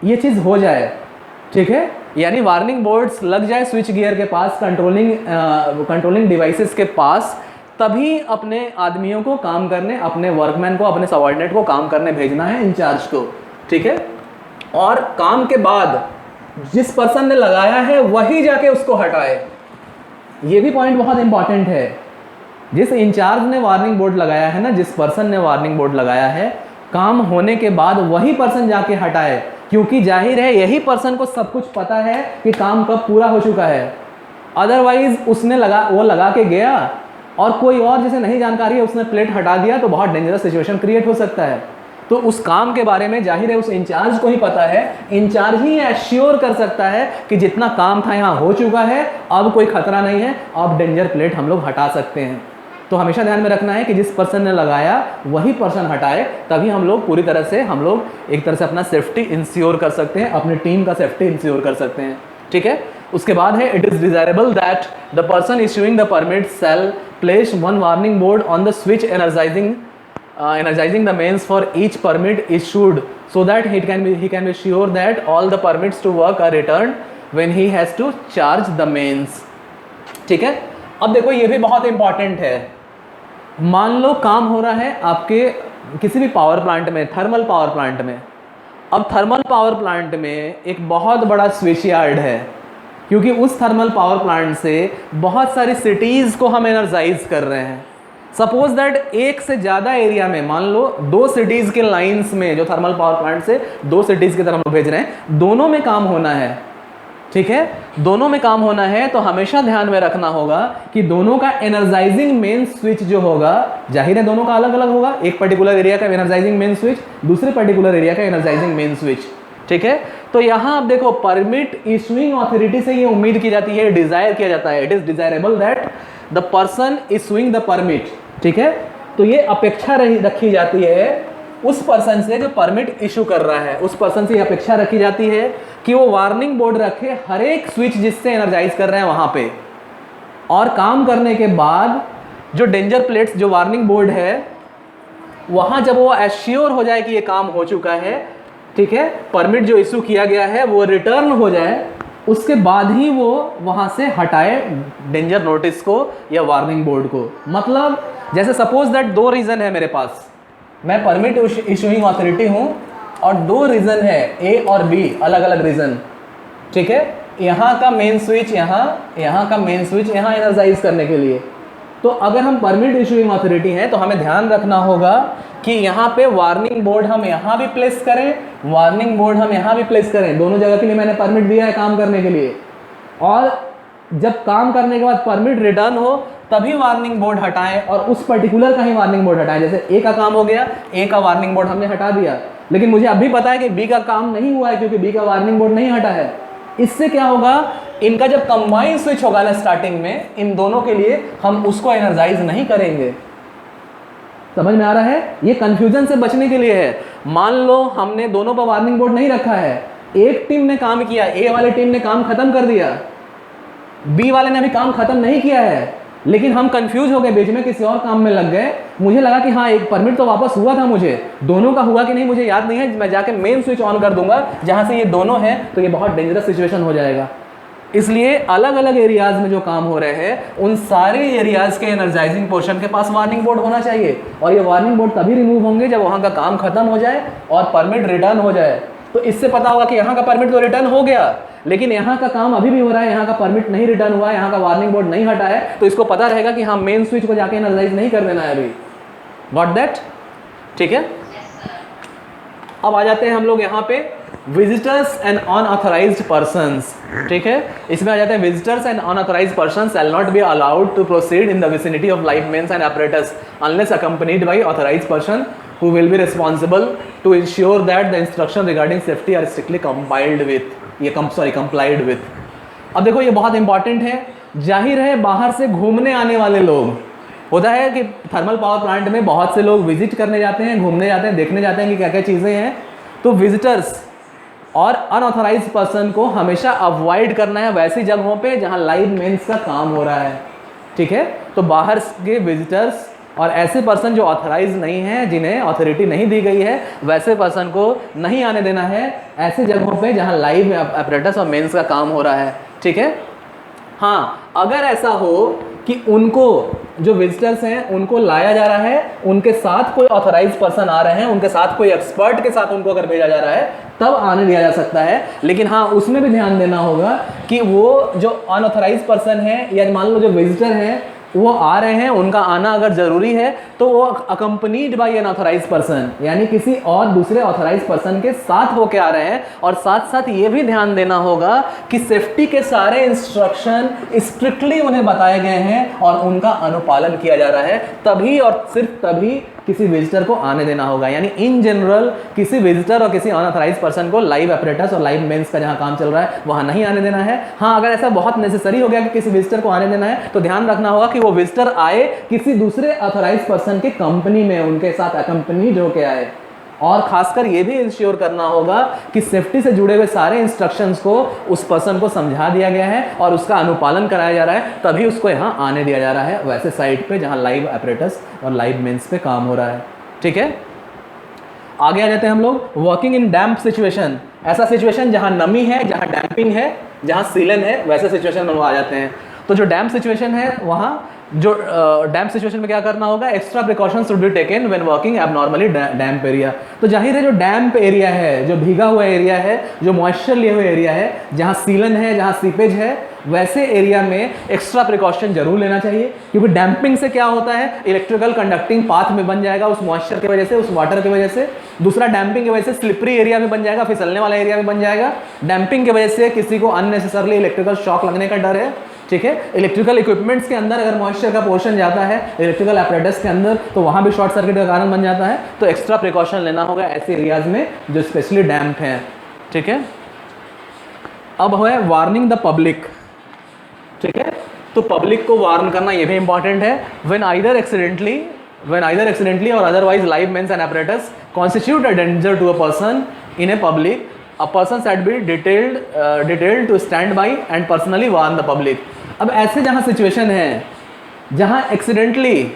S1: ये चीज़ हो जाए। ठीक है, यानी वार्निंग बोर्ड्स लग जाए स्विच गियर के पास, कंट्रोलिंग डिवाइसेस के पास, तभी अपने आदमियों को काम करने, अपने वर्कमैन को, अपने सबऑर्डिनेट को काम करने भेजना है, इंचार्ज को। ठीक है, और काम के बाद जिस पर्सन ने लगाया है वही जाके उसको हटाए। ये भी पॉइंट बहुत इंपॉर्टेंट है। जिस इंचार्ज ने वार्निंग बोर्ड लगाया है ना, जिस पर्सन ने वार्निंग बोर्ड लगाया है, काम होने के बाद वही पर्सन जाके हटाए, क्योंकि जाहिर है यही पर्सन को सब कुछ पता है कि काम कब पूरा हो चुका है। अदरवाइज उसने वो लगा के गया और कोई और जिसे नहीं जानकारी है उसने प्लेट हटा दिया तो बहुत डेंजरस सिचुएशन क्रिएट हो सकता है। तो उस काम के बारे में जाहिर है उस इंचार्ज को ही पता है, इंचार्ज ही एश्योर कर सकता है कि जितना काम था यहाँ हो चुका है, अब कोई खतरा नहीं है, अब डेंजर प्लेट हम लोग हटा सकते हैं। तो हमेशा ध्यान में रखना है कि जिस पर्सन ने लगाया वही पर्सन हटाए, तभी हम लोग पूरी तरह से हम लोग एक तरह से अपना सेफ्टी इंश्योर कर सकते हैं, अपनी टीम का सेफ्टी इंश्योर कर सकते हैं। ठीक है, उसके बाद है it is desirable that the person issuing the permit shall place one warning board on the switch energizing the mains for each permit issued so that he can be sure that all the permits to work are returned when he has to charge the mains। ठीक है, अब देखो ये भी बहुत important है। मान लो काम हो रहा है आपके किसी भी पावर प्लांट में, थर्मल पावर प्लांट में। अब थर्मल पावर प्लांट में एक बहुत बड़ा स्विच यार्ड है, क्योंकि उस थर्मल पावर प्लांट से बहुत सारी सिटीज़ को हम एनर्जाइज कर रहे हैं। सपोज दैट एक से ज़्यादा एरिया में, मान लो 2 सिटीज़ के लाइंस में, जो थर्मल पावर प्लांट से 2 सिटीज़ की तरफ भेज रहे हैं, दोनों में काम होना है। ठीक है, दोनों में काम होना है तो हमेशा ध्यान में रखना होगा कि दोनों का एनर्जाइजिंग मेन स्विच जो होगा, जाहिर है दोनों का अलग अलग होगा। एक पर्टिकुलर एरिया का एनर्जाइजिंग मेन स्विच, दूसरे पर्टिकुलर एरिया का एनर्जाइजिंग मेन स्विच। ठीक है, तो यहाँ आप देखो परमिट इशूइंग अथॉरिटी से ये उम्मीद की जाती है, डिजायर किया जाता है, it is desirable that the person issuing the permit. ठीक है, तो ये अपेक्षा रखी जाती है उस पर्सन से जो परमिट इशू कर रहा है, उस पर्सन से ये अपेक्षा रखी जाती है कि वो वार्निंग बोर्ड रखे हर एक स्विच जिससे एनर्जाइज कर रहे हैं वहां पे, और काम करने के बाद जो डेंजर प्लेट्स, जो वार्निंग बोर्ड है, वहां जब वो एश्योर हो जाए कि ये काम हो चुका है, ठीक है, परमिट जो इशू किया गया है वो रिटर्न हो जाए, उसके बाद ही वो वहां से हटाए डेंजर नोटिस को या वार्निंग बोर्ड को। मतलब जैसे सपोज दैट 2 रीज़न है मेरे पास, मैं परमिट इशूइंग अथॉरिटी हूँ और 2 रीज़न है, ए और बी, अलग अलग रीज़न। ठीक है, यहाँ का मेन स्विच यहाँ का मेन स्विच यहाँ एनर्जाइज करने के लिए। तो अगर हम परमिट इशूइंग अथॉरिटी हैं तो हमें ध्यान रखना होगा कि यहाँ पे वार्निंग बोर्ड हम यहाँ भी प्लेस करें, वार्निंग बोर्ड हम यहाँ भी प्लेस करें। दोनों जगह के लिए मैंने परमिट दिया है काम करने के लिए, और जब काम करने के बाद परमिट रिटर्न हो तभी वार्निंग बोर्ड हटाएं, और उस पर्टिकुलर का ही वार्निंग बोर्ड हटाएं। जैसे ए का काम हो गया, ए का वार्निंग बोर्ड हमने हटा दिया, लेकिन मुझे अभी पता है कि बी का काम नहीं हुआ है क्योंकि बी का वार्निंग बोर्ड नहीं हटा है। इससे क्या होगा, इनका जब कंबाइन स्विच होगा ना स्टार्टिंग में, इन दोनों के लिए हम उसको एनर्जाइज नहीं करेंगे। समझ में आ रहा है? ये कंफ्यूजन से बचने के लिए है। मान लो हमने दोनों पर वार्निंग बोर्ड नहीं रखा है, एक टीम ने काम किया, ए वाले टीम ने काम खत्म कर दिया, बी वाले ने अभी काम खत्म नहीं किया है, लेकिन हम कंफ्यूज हो गए, बीच में किसी और काम में लग गए। मुझे लगा कि हाँ एक परमिट तो वापस हुआ था, मुझे दोनों का हुआ कि नहीं मुझे याद नहीं है, मैं जाके मेन स्विच ऑन कर दूंगा जहां से ये दोनों हैं, तो ये बहुत डेंजरस सिचुएशन हो जाएगा। इसलिए अलग अलग एरियाज में जो काम हो रहे हैं उन सारे एरियाज के एनर्जाइजिंग पोर्शन के पास वार्निंग बोर्ड होना चाहिए, और ये वार्निंग बोर्ड तभी रिमूव होंगे जब वहाँ का काम खत्म हो जाए और परमिट रिटर्न हो जाए। तो इससे पता होगा कि यहाँ का परमिट तो रिटर्न हो गया, लेकिन यहाँ का काम अभी भी हो रहा है, यहाँ का परमिट नहीं रिटर्न हुआ है, यहाँ का वार्निंग बोर्ड नहीं हटा है, तो इसको पता रहेगा कि हाँ मेन स्विच को जाके एनर्जाइज नहीं कर देना है अभी। Got that? ठीक है, अब आ जाते हैं हम लोग यहाँ पे विजिटर्स एंड अनऑथराइज्ड पर्सन्स। ठीक है, इसमें आ जाते हैं visitors and unauthorised persons shall not be allowed to proceed in the vicinity of live mains and apparatus unless accompanied by authorized person who will be responsible to ensure that the instruction regarding safety are strictly complied with। अब देखो ये बहुत important है। जाहिर है बाहर से घूमने आने वाले लोग, होता है कि थर्मल पावर प्लांट में बहुत से लोग विजिट करने जाते हैं, घूमने जाते हैं, देखने जाते हैं कि क्या क्या चीज़ें हैं। तो विजिटर्स और अनऑथराइज्ड पर्सन को हमेशा अवॉइड करना है वैसी जगहों पे जहां लाइव मेंस का काम हो रहा है। ठीक है, तो बाहर के विजिटर्स और ऐसे पर्सन जो ऑथराइज नहीं है, जिन्हें अथॉरिटी नहीं दी गई है, वैसे पर्सन को नहीं आने देना है ऐसे जगहों पे जहां लाइव apparatus और मेंस का काम हो रहा है। ठीक है, हाँ अगर ऐसा हो कि उनको जो विजिटर्स हैं उनको लाया जा रहा है, उनके साथ कोई ऑथराइज पर्सन आ रहे हैं, उनके साथ कोई एक्सपर्ट के साथ उनको अगर भेजा जा रहा है तब आने दिया जा सकता है। लेकिन हाँ उसमें भी ध्यान देना होगा कि वो जो अनऑथराइज पर्सन है या मान लो जो विजिटर हैं वो आ रहे हैं, उनका आना अगर ज़रूरी है तो वो accompanied by an authorise person, यानी किसी और दूसरे ऑथराइज पर्सन के साथ होके आ रहे हैं। और साथ साथ ये भी ध्यान देना होगा कि सेफ्टी के सारे इंस्ट्रक्शन स्ट्रिक्टली उन्हें बताए गए हैं और उनका अनुपालन किया जा रहा है, तभी और सिर्फ तभी किसी विजिटर को आने देना होगा। यानी इन जनरल किसी विजिटर और किसी अनऑथराइज पर्सन को लाइव apparatus और लाइव मेंस का जहां काम चल रहा है वहां नहीं आने देना है। हाँ अगर ऐसा बहुत नेसेसरी हो गया कि किसी विजिटर को आने देना है तो ध्यान रखना होगा कि वो विजिटर आए किसी दूसरे ऑथराइज पर्सन के कंपनी में, उनके साथ अकम्पनीड होके आए। और खासकर ये भी इंश्योर करना होगा कि सेफ्टी से जुड़े हुए सारे इंस्ट्रक्शंस को उस पर्सन को समझा दिया गया है और उसका अनुपालन कराया जा रहा है, तभी उसको यहाँ आने दिया जा रहा है वैसे साइट पे जहाँ लाइव ऑपरेटर्स और लाइव मेंस पे काम हो रहा है। ठीक है, आगे आ जाते हैं हम लोग। वर्किंग इन डैम्प सिचुएशन, ऐसा सिचुएशन जहाँ नमी है, जहाँ डैम्पिंग है, जहाँ सीलन है, वैसे सिचुएशन में हम आ जाते हैं। तो जो डैम्प सिचुएशन है वहाँ जो डैम्प सिचुएशन में क्या करना होगा, extra precautions should be taken when working abnormally damp area. तो जाहिर है जो डैम्प एरिया है, जो भीगा हुआ एरिया है, जो मॉइस्चर लिए हुए एरिया है, जहाँ सीलन है, जहाँ सीपेज है, वैसे एरिया में एक्स्ट्रा प्रिकॉशन जरूर लेना चाहिए, क्योंकि डैम्पिंग से क्या होता है, इलेक्ट्रिकल कंडक्टिंग पाथ में बन जाएगा उस मॉइस्चर की वजह से, उस वाटर की वजह से। दूसरा, डैम्पिंग की वजह से स्लिपरी एरिया में बन जाएगा, फिसलने वाला एरिया में बन जाएगा। डैम्पिंग की वजह से किसी को अननेसेसरली इलेक्ट्रिकल शॉक लगने का डर है। ठीक है, इलेक्ट्रिकल इक्विपमेंट्स के अंदर अगर मॉइस्चर का पोर्शन जाता है इलेक्ट्रिकल apparatus के अंदर, तो वहाँ भी शॉर्ट सर्किट का कारण बन जाता है। तो एक्स्ट्रा प्रिकॉशन लेना होगा ऐसे एरियाज में जो स्पेशली डैम्प हैं। ठीक है, अब है वार्निंग द पब्लिक। ठीक है, तो पब्लिक को वार्न करना ये भी इंपॉर्टेंट है। When either accidentally or otherwise live mains and apparatus constitute a danger to a person in a public, a person should be detailed to stand by and personally warn the public। अब ऐसे जहाँ situation है जहाँ accidentally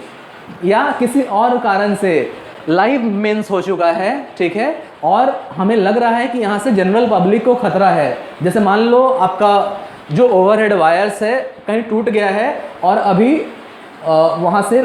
S1: या किसी और कारण से लाइव मेंस हो चुका है, ठीक है, और हमें लग रहा है कि यहाँ से जनरल पब्लिक को खतरा है, जैसे मान लो आपका जो ओवरहेड वायर्स है कहीं टूट गया है और अभी वहाँ से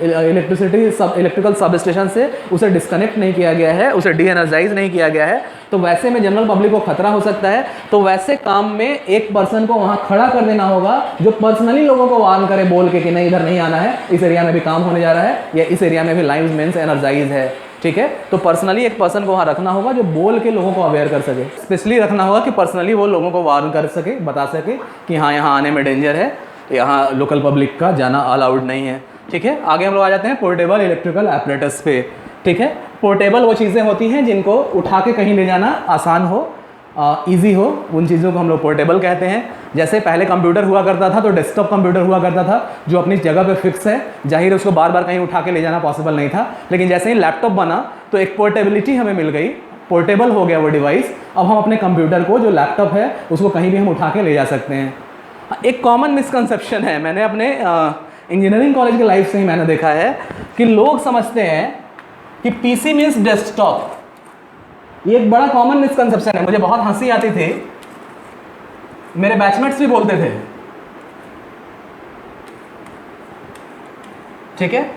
S1: इलेक्ट्रिकल सब स्टेशन से उसे डिस्कनेक्ट नहीं किया गया है, उसे डी एनर्जाइज नहीं किया गया है, तो वैसे में जनरल पब्लिक को खतरा हो सकता है। तो वैसे काम में एक पर्सन को वहाँ खड़ा कर देना होगा जो पर्सनली लोगों को वार्न करे बोल के कि नहीं इधर नहीं आना है, इस एरिया में भी काम होने जा रहा है, या इस एरिया में भी लाइव मेंस एनर्जाइज है। ठीक है, तो पर्सनली एक पर्सन को वहाँ रखना होगा जो बोल के लोगों को अवेयर कर सके। स्पेशली रखना होगा कि पर्सनली वो लोगों को वार्न कर सके, बता सके कि हाँ यहाँ आने में डेंजर है, यहाँ लोकल पब्लिक का जाना अलाउड नहीं है। ठीक है, आगे हम लोग आ जाते हैं पोर्टेबल इलेक्ट्रिकल apparatus पे। ठीक है, पोर्टेबल वो चीज़ें होती हैं जिनको उठा के कहीं ले जाना आसान हो, ईजी हो, उन चीज़ों को हम लोग पोर्टेबल कहते हैं। जैसे पहले कंप्यूटर हुआ करता था तो डेस्कटॉप कंप्यूटर हुआ करता था जो अपनी जगह पे फिक्स है, जाहिर है उसको बार बार कहीं उठा के ले जाना पॉसिबल नहीं था। लेकिन जैसे ही लैपटॉप बना तो एक पोर्टेबिलिटी हमें मिल गई, पोर्टेबल हो गया वो डिवाइस। अब हम अपने कंप्यूटर को जो लैपटॉप है उसको कहीं भी हम उठा के ले जा सकते हैं। एक कॉमन मिसकंसेप्शन है, मैंने अपने इंजीनियरिंग कॉलेज के लाइफ से ही मैंने देखा है कि लोग समझते हैं कि पीसी मीन्स डेस्कटॉप। ये एक बड़ा कॉमन मिसकंसेप्शन है, मुझे बहुत हंसी आती थी, मेरे बैचमेट्स भी बोलते थे। ठीक है,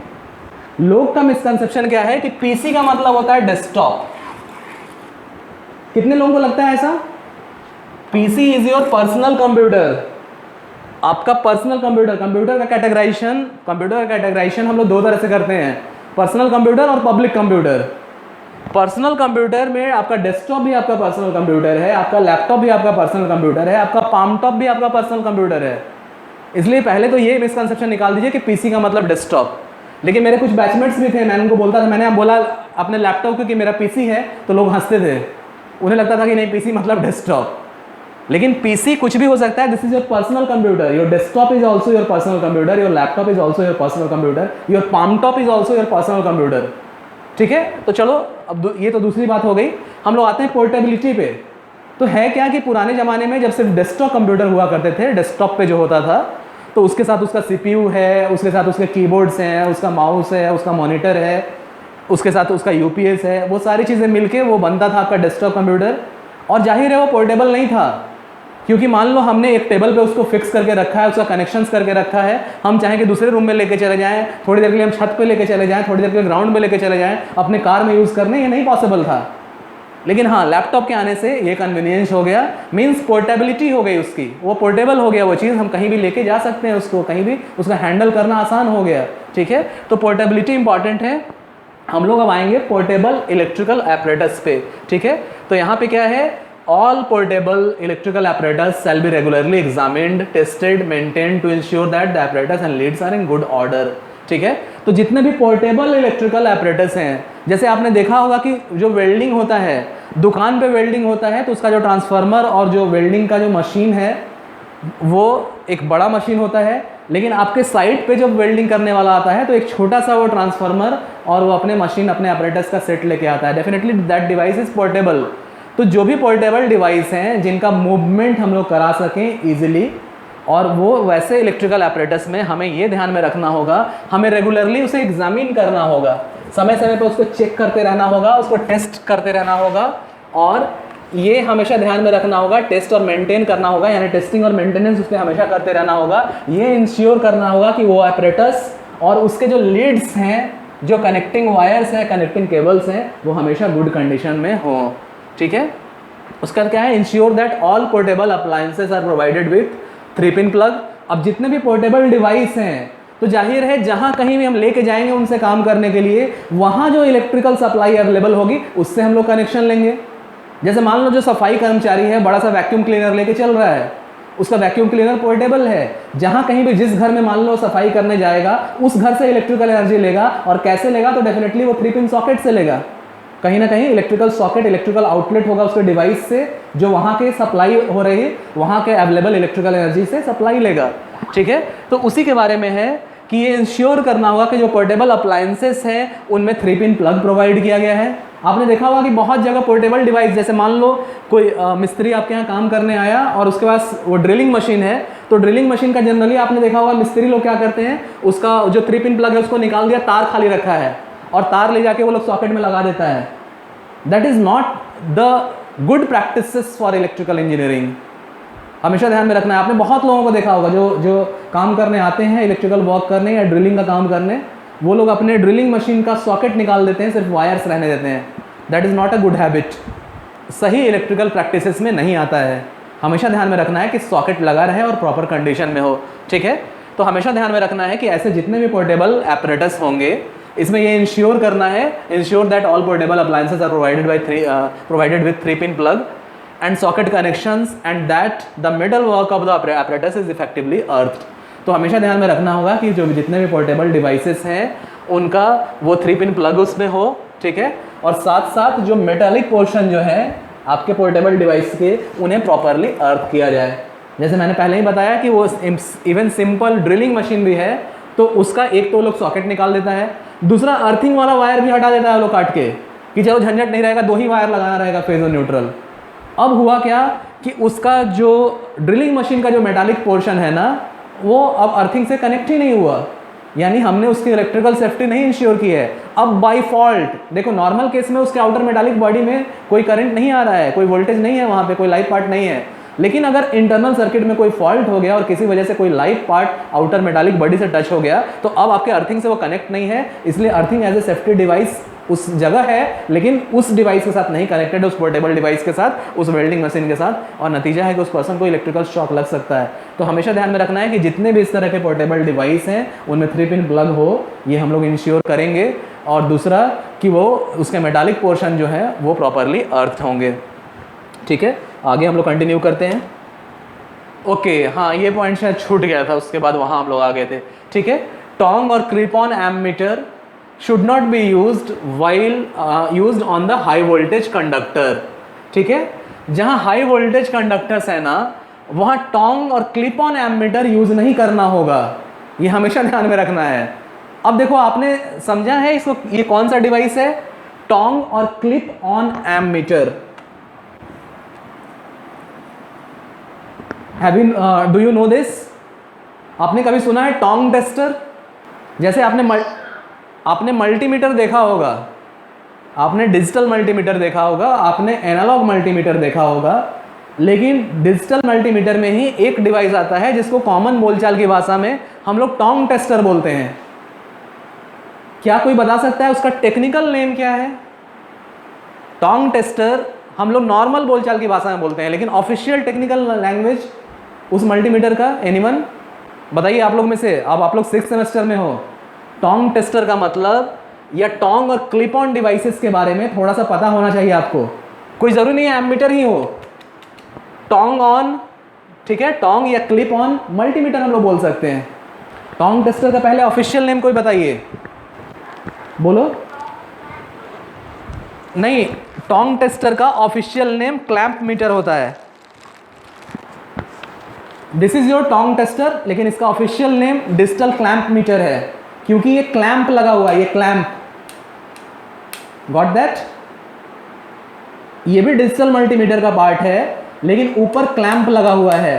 S1: लोग का मिसकंसेप्शन क्या है कि पीसी का मतलब होता है डेस्कटॉप। कितने लोगों को लगता है ऐसा? PC is your personal computer, आपका पर्सनल कंप्यूटर। कंप्यूटर का कैटेगराइजेशन हम लोग दो तरह से करते हैं, पर्सनल कंप्यूटर और पब्लिक कंप्यूटर। पर्सनल कंप्यूटर में आपका डेस्कटॉप भी आपका पर्सनल कंप्यूटर है, आपका लैपटॉप भी आपका पर्सनल कंप्यूटर है, आपका पाम टॉप भी आपका पर्सनल कंप्यूटर है। इसलिए पहले तो ये मिसकंसेप्शन निकाल दीजिए कि पीसी का मतलब डेस्कटॉप। लेकिन मेरे कुछ बैचमेट्स भी थे, मैंने उनको बोलता था, मैंने बोला अपने लैपटॉप क्योंकि मेरा पीसी है, तो लोग हंसते थे, उन्हें लगता था कि नहीं पीसी मतलब डेस्कटॉप। लेकिन पीसी कुछ भी हो सकता है, this is your personal computer, your desktop is also your personal computer, your laptop is also your personal computer, your palm top is also your personal computer. ठीक है, तो चलो अब ये तो दूसरी बात हो गई। हम लोग आते हैं पोर्टेबिलिटी पे। तो है क्या कि पुराने ज़माने में जब सिर्फ डेस्कटॉप कंप्यूटर हुआ करते थे, डेस्कटॉप पे जो होता था, तो उसके साथ उसका CPU है, उसके साथ उसके कीबोर्ड्स हैं, उसका माउस है, उसका मॉनिटर है, उसके साथ उसका UPS है, वो सारी चीज़ें मिलके वो बनता था आपका डेस्कटॉप कंप्यूटर। और जाहिर है वो पोर्टेबल नहीं था, क्योंकि मान लो हमने एक टेबल पे उसको फिक्स करके रखा है, उसका कनेक्शंस करके रखा है, हम चाहें कि दूसरे रूम में लेके चले जाएं, थोड़ी देर के लिए हम छत पे लेके चले जाएं, थोड़ी देर के लिए ग्राउंड में लेके चले जाएं, अपने कार में यूज़ करने, ये नहीं पॉसिबल था। लेकिन हाँ, लैपटॉप के आने से ये कन्वीनियंस हो गया, मीन्स पोर्टेबिलिटी हो गई उसकी, वो पोर्टेबल हो गया वो चीज़, हम कहीं भी लेके जा सकते हैं उसको, कहीं भी उसका हैंडल करना आसान हो गया। ठीक है, तो पोर्टेबिलिटी इंपॉर्टेंट है। हम लोग अब आएंगे पोर्टेबल इलेक्ट्रिकल apparatus पे। ठीक है, तो यहाँ पे क्या है, all portable electrical apparatus shall be regularly examined, tested, maintained to ensure that the apparatus and leads are in good order। ठीक है, तो जितने भी पोर्टेबल इलेक्ट्रिकल apparatus हैं, जैसे आपने देखा होगा कि जो वेल्डिंग होता है, दुकान पे वेल्डिंग होता है, तो उसका जो ट्रांसफार्मर और जो वेल्डिंग का जो मशीन है वो एक बड़ा मशीन होता है, लेकिन आपके साइट पे जब वेल्डिंग करने वाला आता है तो एक छोटा सा वो ट्रांसफार्मर और वो अपने मशीन, अपने ऑपरेटर्स का सेट लेके आता है। Definitely that device is portable. तो जो भी पोर्टेबल डिवाइस हैं जिनका मूवमेंट हम लोग करा सकें ईजिली, और वो वैसे इलेक्ट्रिकल ऑपरेटर्स में हमें ये ध्यान में रखना होगा, हमें रेगुलरली उसे एग्जामिन करना होगा, समय समय पर उसको चेक करते रहना होगा, उसको टेस्ट करते रहना होगा, और ये हमेशा ध्यान में रखना होगा, टेस्ट और मेंटेन करना होगा, यानी टेस्टिंग और मेंटेनेंस उसके हमेशा करते रहना होगा। ये इंश्योर करना होगा कि वो ऑपरेटर्स और उसके जो लीड्स हैं, जो कनेक्टिंग वायर्स हैं, कनेक्टिंग केबल्स हैं, वो हमेशा गुड कंडीशन में हो। ठीक है, उसका क्या है, ensure that all portable appliances are provided with three pin plug. अब जितने भी पोर्टेबल डिवाइस हैं तो जाहिर है जहाँ कहीं भी हम लेके जाएंगे उनसे काम करने के लिए, वहाँ जो इलेक्ट्रिकल सप्लाई अवेलेबल होगी उससे हम लोग कनेक्शन लेंगे। जैसे मान लो जो सफाई कर्मचारी है बड़ा सा वैक्यूम क्लीनर लेके चल रहा है, उसका वैक्यूम क्लीनर पोर्टेबल है, जहाँ कहीं भी जिस घर में मान लो सफाई करने जाएगा उस घर से इलेक्ट्रिकल एनर्जी लेगा, और कैसे लेगा, तो डेफिनेटली वो 3-पिन सॉकेट से लेगा। कहीं ना कहीं इलेक्ट्रिकल सॉकेट, इलेक्ट्रिकल आउटलेट होगा उसके डिवाइस से, जो वहाँ के सप्लाई हो रही है, वहाँ के अवेलेबल इलेक्ट्रिकल एनर्जी से सप्लाई लेगा। ठीक है, तो उसी के बारे में है कि ये इंश्योर करना होगा कि जो पोर्टेबल अप्लायंसेस हैं उनमें 3-पिन प्लग प्रोवाइड किया गया है। आपने देखा होगा कि बहुत जगह पोर्टेबल डिवाइस, जैसे मान लो कोई मिस्त्री आपके यहाँ काम करने आया और उसके पास वो ड्रिलिंग मशीन है, तो ड्रिलिंग मशीन का जनरली आपने देखा होगा मिस्त्री लोग क्या करते हैं, उसका जो 3-पिन प्लग है उसको निकाल दिया, तार खाली रखा है और तार ले जाके वो लोग सॉकेट में लगा देता है। That is not the good practices for electrical engineering. हमेशा ध्यान में रखना है। आपने बहुत लोगों को देखा होगा जो काम करने आते हैं इलेक्ट्रिकल वर्क करने या ड्रिलिंग का काम करने, वो लोग अपने ड्रिलिंग मशीन का सॉकेट निकाल देते हैं, सिर्फ वायर्स रहने देते हैं। That is not a good habit, सही इलेक्ट्रिकल प्रैक्टिसेस में नहीं आता है। हमेशा ध्यान में रखना है कि सॉकेट लगा रहे और प्रॉपर कंडीशन में हो। ठीक है, तो हमेशा ध्यान में रखना है कि ऐसे जितने भी पोर्टेबल एपरेटस होंगे इसमें ये इंश्योर करना है, ensure that all portable appliances are provided with three pin plug and socket connections and that the middle work of the apparatus is effectively earthed। तो हमेशा ध्यान में रखना होगा कि जो जितने भी पोर्टेबल डिवाइसेस हैं उनका वो 3-पिन प्लग उसमें हो। ठीक है, और साथ साथ जो मेटालिक पोर्शन जो है आपके पोर्टेबल डिवाइस के, उन्हें प्रॉपरली अर्थ किया जाए। जैसे मैंने पहले ही बताया कि वो इवन सिंपल ड्रिलिंग मशीन भी है तो उसका एक तो लोग सॉकेट निकाल देता है, दूसरा अर्थिंग वाला वायर भी हटा देता है लोग काट के, कि चलो झंझट नहीं रहेगा, 2 ही वायर लगाना रहेगा, फेज और न्यूट्रल। अब हुआ क्या कि उसका जो ड्रिलिंग मशीन का जो मेटालिक पोर्शन है ना, वो अब अर्थिंग से कनेक्ट ही नहीं हुआ, यानी हमने उसकी इलेक्ट्रिकल सेफ्टी नहीं इंश्योर की है। अब बाय फॉल्ट देखो, नॉर्मल केस में उसके आउटर मेटालिक बॉडी में कोई करंट नहीं आ रहा है, कोई वोल्टेज नहीं है, वहाँ पे कोई लाइव पार्ट नहीं है, लेकिन अगर इंटरनल सर्किट में कोई फॉल्ट हो गया और किसी वजह से कोई live part outer metallic body से टच हो गया, तो अब आपके अर्थिंग से वो कनेक्ट नहीं है। इसलिए earthing as a safety device उस जगह है, लेकिन उस डिवाइस के साथ नहीं कनेक्टेड है, उस पोर्टेबल डिवाइस के साथ, उस वेल्डिंग मशीन के साथ, और नतीजा है कि उस पर्सन को इलेक्ट्रिकल शॉक लग सकता है। तो हमेशा ध्यान में रखना है कि जितने भी इस तरह के पोर्टेबल डिवाइस हैं उनमें 3-पिन प्लग हो, ये हम लोग इंश्योर करेंगे। और दूसरा कि वो उसके मेटालिक पोर्शन जो है वो प्रॉपरली अर्थ होंगे। ठीक है, आगे हम लोग कंटिन्यू करते हैं। ओके, हाँ ये पॉइंट शायद छूट गया था, उसके बाद वहाँ हम लोग आ गए थे। ठीक है, टोंग और clip on ammeter should not be used while used on the high voltage conductor। ठीक है, जहाँ हाई वोल्टेज कंडक्टर्स है ना, वहाँ टोंग और क्लिप ऑन एमीटर यूज नहीं करना होगा, ये हमेशा ध्यान में रखना है। अब देखो आपने समझा है इसको, ये कौन सा डिवाइस है, टोंग और clip on ammeter. Do you know this? आपने कभी सुना है टोंग टेस्टर? जैसे आपने मल्टीमीटर देखा होगा, आपने डिजिटल मल्टीमीटर देखा होगा, आपने एनालॉग मल्टीमीटर देखा होगा, लेकिन डिजिटल मल्टीमीटर में ही एक डिवाइस आता है जिसको कॉमन बोलचाल की भाषा में हम लोग टोंग टेस्टर बोलते हैं। क्या कोई बता सकता है उसका टेक्निकल नेम क्या है? टोंग टेस्टर हम लोग नॉर्मल बोलचाल की भाषा में बोलते हैं, लेकिन ऑफिशियल टेक्निकल लैंग्वेज उस मल्टीमीटर का एनीवन बताइए आप लोग में से। अब आप लोग 6th सेमेस्टर में हो, टोंग टेस्टर का मतलब या टोंग और क्लिप ऑन डिवाइसेस के बारे में थोड़ा सा पता होना चाहिए आपको। कोई ज़रूरी नहीं है एमीटर ही हो, टोंग ऑन, ठीक है, टोंग या क्लिप ऑन मल्टीमीटर हम लोग बोल सकते हैं। टोंग टेस्टर का पहले ऑफिशियल नेम कोई बताइए, बोलो। नहीं, टोंग टेस्टर का ऑफिशियल नेम क्लैंप मीटर होता है। This is your tong tester, लेकिन इसका official name digital clamp meter है, क्योंकि ये क्लैंप लगा हुआ है, ये क्लैंप, गॉट दैट। ये भी डिजिटल मल्टीमीटर का पार्ट है, लेकिन ऊपर क्लैंप लगा हुआ है,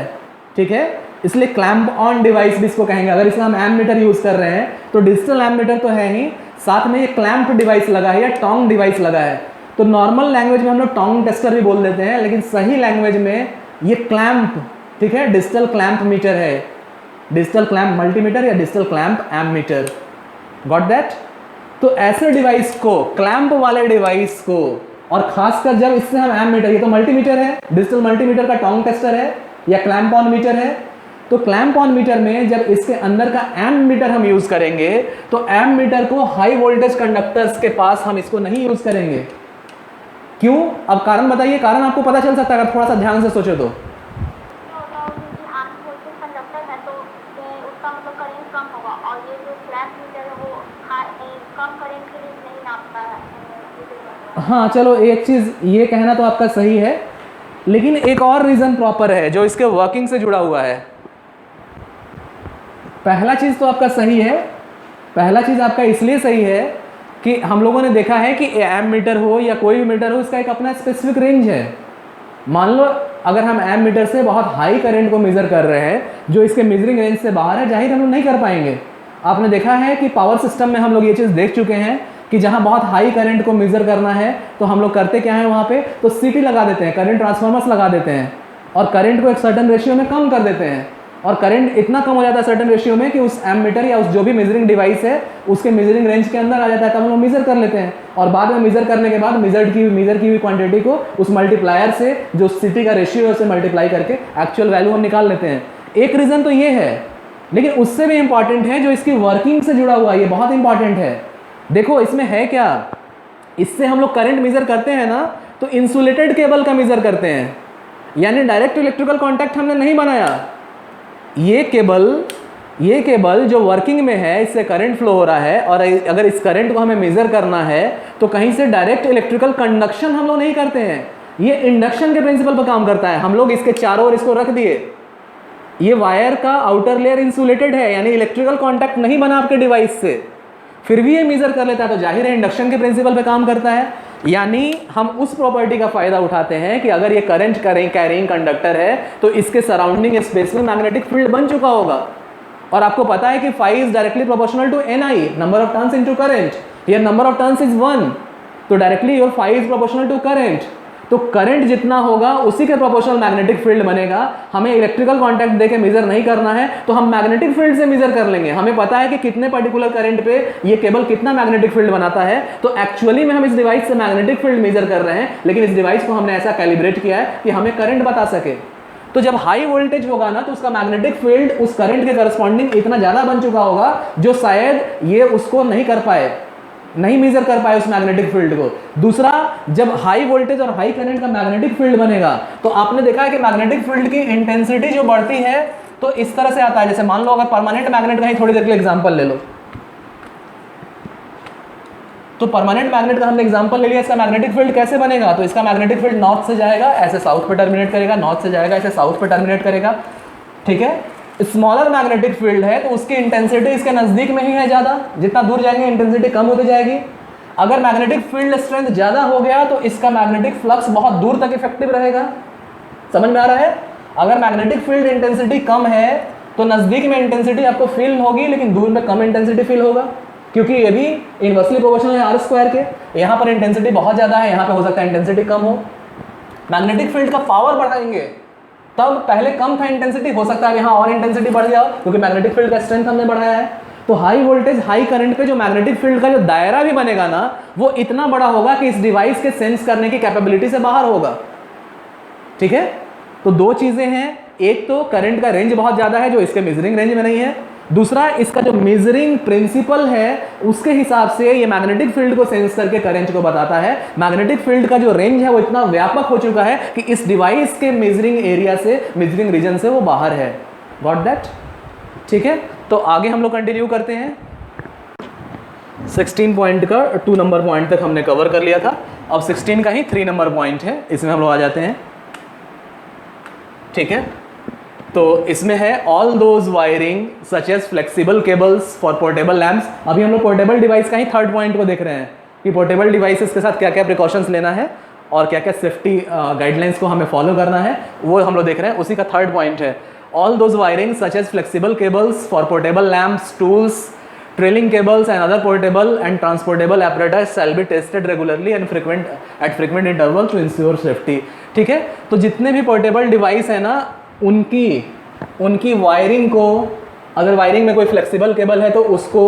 S1: ठीक है, इसलिए क्लैंप ऑन डिवाइस भी इसको कहेंगे। अगर इसमें हम एमीटर यूज कर रहे हैं तो डिजिटल एमीटर तो है ही, साथ में ये क्लैंप डिवाइस लगा है या टोंग डिवाइस लगा है। तो नॉर्मल लैंग्वेज में हम लोग टोंग टेस्टर भी बोल देते हैं, लेकिन सही लैंग्वेज में ये क्लैंप, ठीक है, डिजिटल क्लैंप मीटर है, डिजिटल क्लैंप मल्टीमीटर या digital clamp ammeter, got that. तो ऐसे डिवाइस को, क्लैंप वाले डिवाइस को, और खासकर जब इससे हम एमीटर, ये तो मल्टीमीटर है, डिजिटल मल्टीमीटर का टोंग टेस्टर है या क्लैंप ऑन मीटर है, तो क्लैंप ऑन मीटर में जब इसके अंदर का एम मीटर हम यूज करेंगे तो एम मीटर को हाई वोल्टेज कंडक्टर्स के पास हम इसको नहीं यूज करेंगे। क्यों? अब कारण बताइए, कारण आपको पता चल सकता है अगर थोड़ा सा ध्यान से सोचे तो। हाँ चलो, एक चीज ये कहना तो आपका सही है, लेकिन एक और रीजन प्रॉपर है जो इसके वर्किंग से जुड़ा हुआ है। पहला चीज तो आपका सही है, पहला चीज आपका इसलिए सही है कि हम लोगों ने देखा है कि एम मीटर हो या कोई भी मीटर हो, इसका एक अपना स्पेसिफिक रेंज है। मान लो अगर हम एम मीटर से बहुत हाई करंट को मेजर कर रहे हैं जो इसके मेजरिंग रेंज से बाहर है, जाहिर हम लोग नहीं कर पाएंगे। आपने देखा है कि पावर सिस्टम में हम लोग ये चीज़ देख चुके हैं कि जहां बहुत हाई करंट को मेजर करना है तो हम लोग करते क्या है वहां पे, तो सीटी लगा देते हैं, करंट ट्रांसफार्मर्स लगा देते हैं और करंट को एक सर्टेन रेशियो में कम कर देते हैं, और करंट इतना कम हो जाता है सर्टेन रेशियो में कि उस एमीटर या उस जो भी मेजरिंग डिवाइस है उसके मेजरिंग रेंज के अंदर आ जाता है, तब हम लोग मेजर कर लेते हैं। और बाद में मेजर करने के बाद मेजर की हुई क्वांटिटी को उस मल्टीप्लायर से, जो सीटी का रेशियो है, उससे मल्टीप्लाई करके एक्चुअल वैल्यू हम निकाल लेते हैं। एक रीजन तो ये है, लेकिन उससे भी इंपॉर्टेंट है जो इसकी वर्किंग से जुड़ा हुआ है, ये बहुत इंपॉर्टेंट है। देखो इसमें है क्या, इससे हम लोग करंट मेजर करते हैं ना, तो इंसुलेटेड केबल का मेजर करते हैं, यानी डायरेक्ट इलेक्ट्रिकल कॉन्टैक्ट हमने नहीं बनाया। ये केबल जो वर्किंग में है, इससे करंट फ्लो हो रहा है, और अगर इस करंट को हमें मेजर करना है तो कहीं से डायरेक्ट इलेक्ट्रिकल कंडक्शन हम लोग नहीं करते हैं, ये इंडक्शन के प्रिंसिपल पर काम करता है। हम लोग इसके चारों ओर इसको रख दिए, ये वायर का आउटर लेयर इंसुलेटेड है, यानी इलेक्ट्रिकल कॉन्टैक्ट नहीं बना आपके डिवाइस से, फिर भी ये मेजर कर लेता है, तो जाहिर है इंडक्शन के प्रिंसिपल पे काम करता है। यानी हम उस प्रॉपर्टी का फायदा उठाते हैं कि अगर ये करंट कैरिंग कंडक्टर है तो इसके सराउंडिंग स्पेस में मैग्नेटिक फील्ड बन चुका होगा। और आपको पता है कि phi is directly proportional to NI, number of turns into current. Here number of turns is 1, तो directly your phi is proportional to current. तो करंट जितना होगा उसी के प्रोपोर्शनल मैग्नेटिक फील्ड बनेगा। हमें इलेक्ट्रिकल कॉन्टैक्ट देके मेजर नहीं करना है, तो हम मैग्नेटिक फील्ड से मेजर कर लेंगे। हमें पता है कि कितने पर्टिकुलर करंट पे ये केबल कितना मैग्नेटिक फील्ड बनाता है, तो एक्चुअली में हम इस डिवाइस से मैग्नेटिक फील्ड मेजर कर रहे हैं, लेकिन इस डिवाइस को हमने ऐसा कैलिब्रेट किया है कि हमें करंट बता सके। तो जब हाई वोल्टेज होगा ना, तो उसका मैग्नेटिक फील्ड उस करंट के करस्पॉन्डिंग इतना ज्यादा बन चुका होगा जो शायद ये उसको नहीं कर पाए, नहीं मेजर कर पाए उस मैग्नेटिक फील्ड को। दूसरा, जब हाई वोल्टेज और हाई करंट का मैग्नेटिक फील्ड बनेगा तो आपने देखा है कि मैग्नेटिक फील्ड की इंटेंसिटी जो बढ़ती है तो इस तरह से आता है। जैसे मान लो अगर परमानेंट मैग्नेट का ही थोड़ी देर के लिए एग्जांपल ले लो, तो परमानेंट मैग्नेट का हमने एग्जांपल ले लिया, इसका मैग्नेटिक फील्ड कैसे बनेगा, तो इसका मैग्नेटिक फील्ड नॉर्थ से जाएगा ऐसे साउथ पे टर्मिनेट करेगा, नॉर्थ से जाएगा ऐसे साउथ पे टर्मिनेट करेगा, ठीक है। स्मॉलर मैग्नेटिक फील्ड है तो उसकी इंटेंसिटी इसके नजदीक में ही है ज्यादा, जितना दूर जाएंगे इंटेंसिटी कम होती जाएगी। अगर मैग्नेटिक फील्ड स्ट्रेंथ ज्यादा हो गया तो इसका मैग्नेटिक फ्लक्स बहुत दूर तक इफेक्टिव रहेगा। समझ में आ रहा है? अगर मैग्नेटिक फील्ड इंटेंसिटी कम है तो नजदीक में इंटेंसिटी आपको फील होगी, लेकिन दूर में कम इंटेंसिटी फील होगा, क्योंकि ये भी इनवर्सली प्रोपोर्शनल है आर स्क्वायर के। यहाँ पर इंटेंसिटी बहुत ज्यादा है, यहाँ पे हो सकता है इंटेंसिटी कम हो। मैग्नेटिक फील्ड का पावर बढ़ाएंगे तब पहले कम था इंटेंसिटी, हो सकता है यहाँ और इंटेंसिटी बढ़ जाओ क्योंकि मैग्नेटिक फील्ड का स्ट्रेंथ हमने बढ़ाया है। तो हाई वोल्टेज हाई करंट पे जो मैग्नेटिक फील्ड का जो दायरा भी बनेगा ना, वो इतना बड़ा होगा कि इस डिवाइस के सेंस करने की कैपेबिलिटी से बाहर होगा, ठीक है। तो दो चीजें हैं, एक तो करंट का रेंज बहुत ज्यादा है जो इसके मेजरिंग रेंज में नहीं है, दूसरा इसका जो मेजरिंग प्रिंसिपल है उसके हिसाब से ये मैग्नेटिक फील्ड को सेंस करके करंट को बताता है। मैग्नेटिक फील्ड का जो रेंज है वो इतना व्यापक हो चुका है कि इस डिवाइस के मेजरिंग एरिया से, मेजरिंग रीजन से वो बाहर है। Got that? ठीक है, तो आगे हम लोग कंटिन्यू करते हैं। 16 पॉइंट का 2 नंबर पॉइंट तक हमने कवर कर लिया था, अब 16 का ही 3 नंबर पॉइंट है, इसमें हम लोग आ जाते हैं, ठीक है। तो इसमें है all those wiring such as flexible cables for portable lamps. अभी हम लोग पोर्टेबल डिवाइस का ही थर्ड पॉइंट को देख रहे हैं कि पोर्टेबल डिवाइसेस के साथ क्या क्या प्रिकॉशंस लेना है और क्या क्या सेफ्टी गाइडलाइंस को हमें फॉलो करना है, वो हम लोग देख रहे हैं। उसी का थर्ड पॉइंट है all those wiring such as flexible cables for portable lamps, tools, trailing cables and other portable and transportable apparatus shall be tested regularly and frequent interval to ensure safety। ठीक है, तो जितने भी portable device है ना उनकी wiring को, अगर वायरिंग में कोई फ्लेक्सिबल केबल है तो उसको,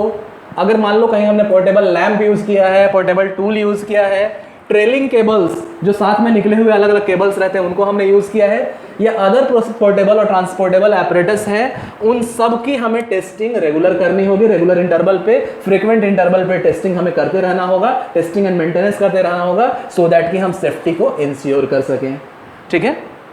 S1: अगर मान लो कहीं हमने पोर्टेबल लैम्प यूज़ किया है, पोर्टेबल टूल यूज़ किया है, ट्रेलिंग केबल्स जो साथ में निकले हुए अलग अलग केबल्स रहते हैं उनको हमने यूज़ किया है, या अदर पोर्टेबल और ट्रांसपोर्टेबल एपरेटस हैं, उन सब की हमें टेस्टिंग रेगुलर करनी होगी, रेगुलर इंटरवल पे, फ्रीक्वेंट इंटरवल पे टेस्टिंग हमें करते रहना होगा, टेस्टिंग एंड मेंटेनेंस करते रहना होगा, सो दैट कि हम सेफ्टी को इंश्योर कर सकें। ठीक है।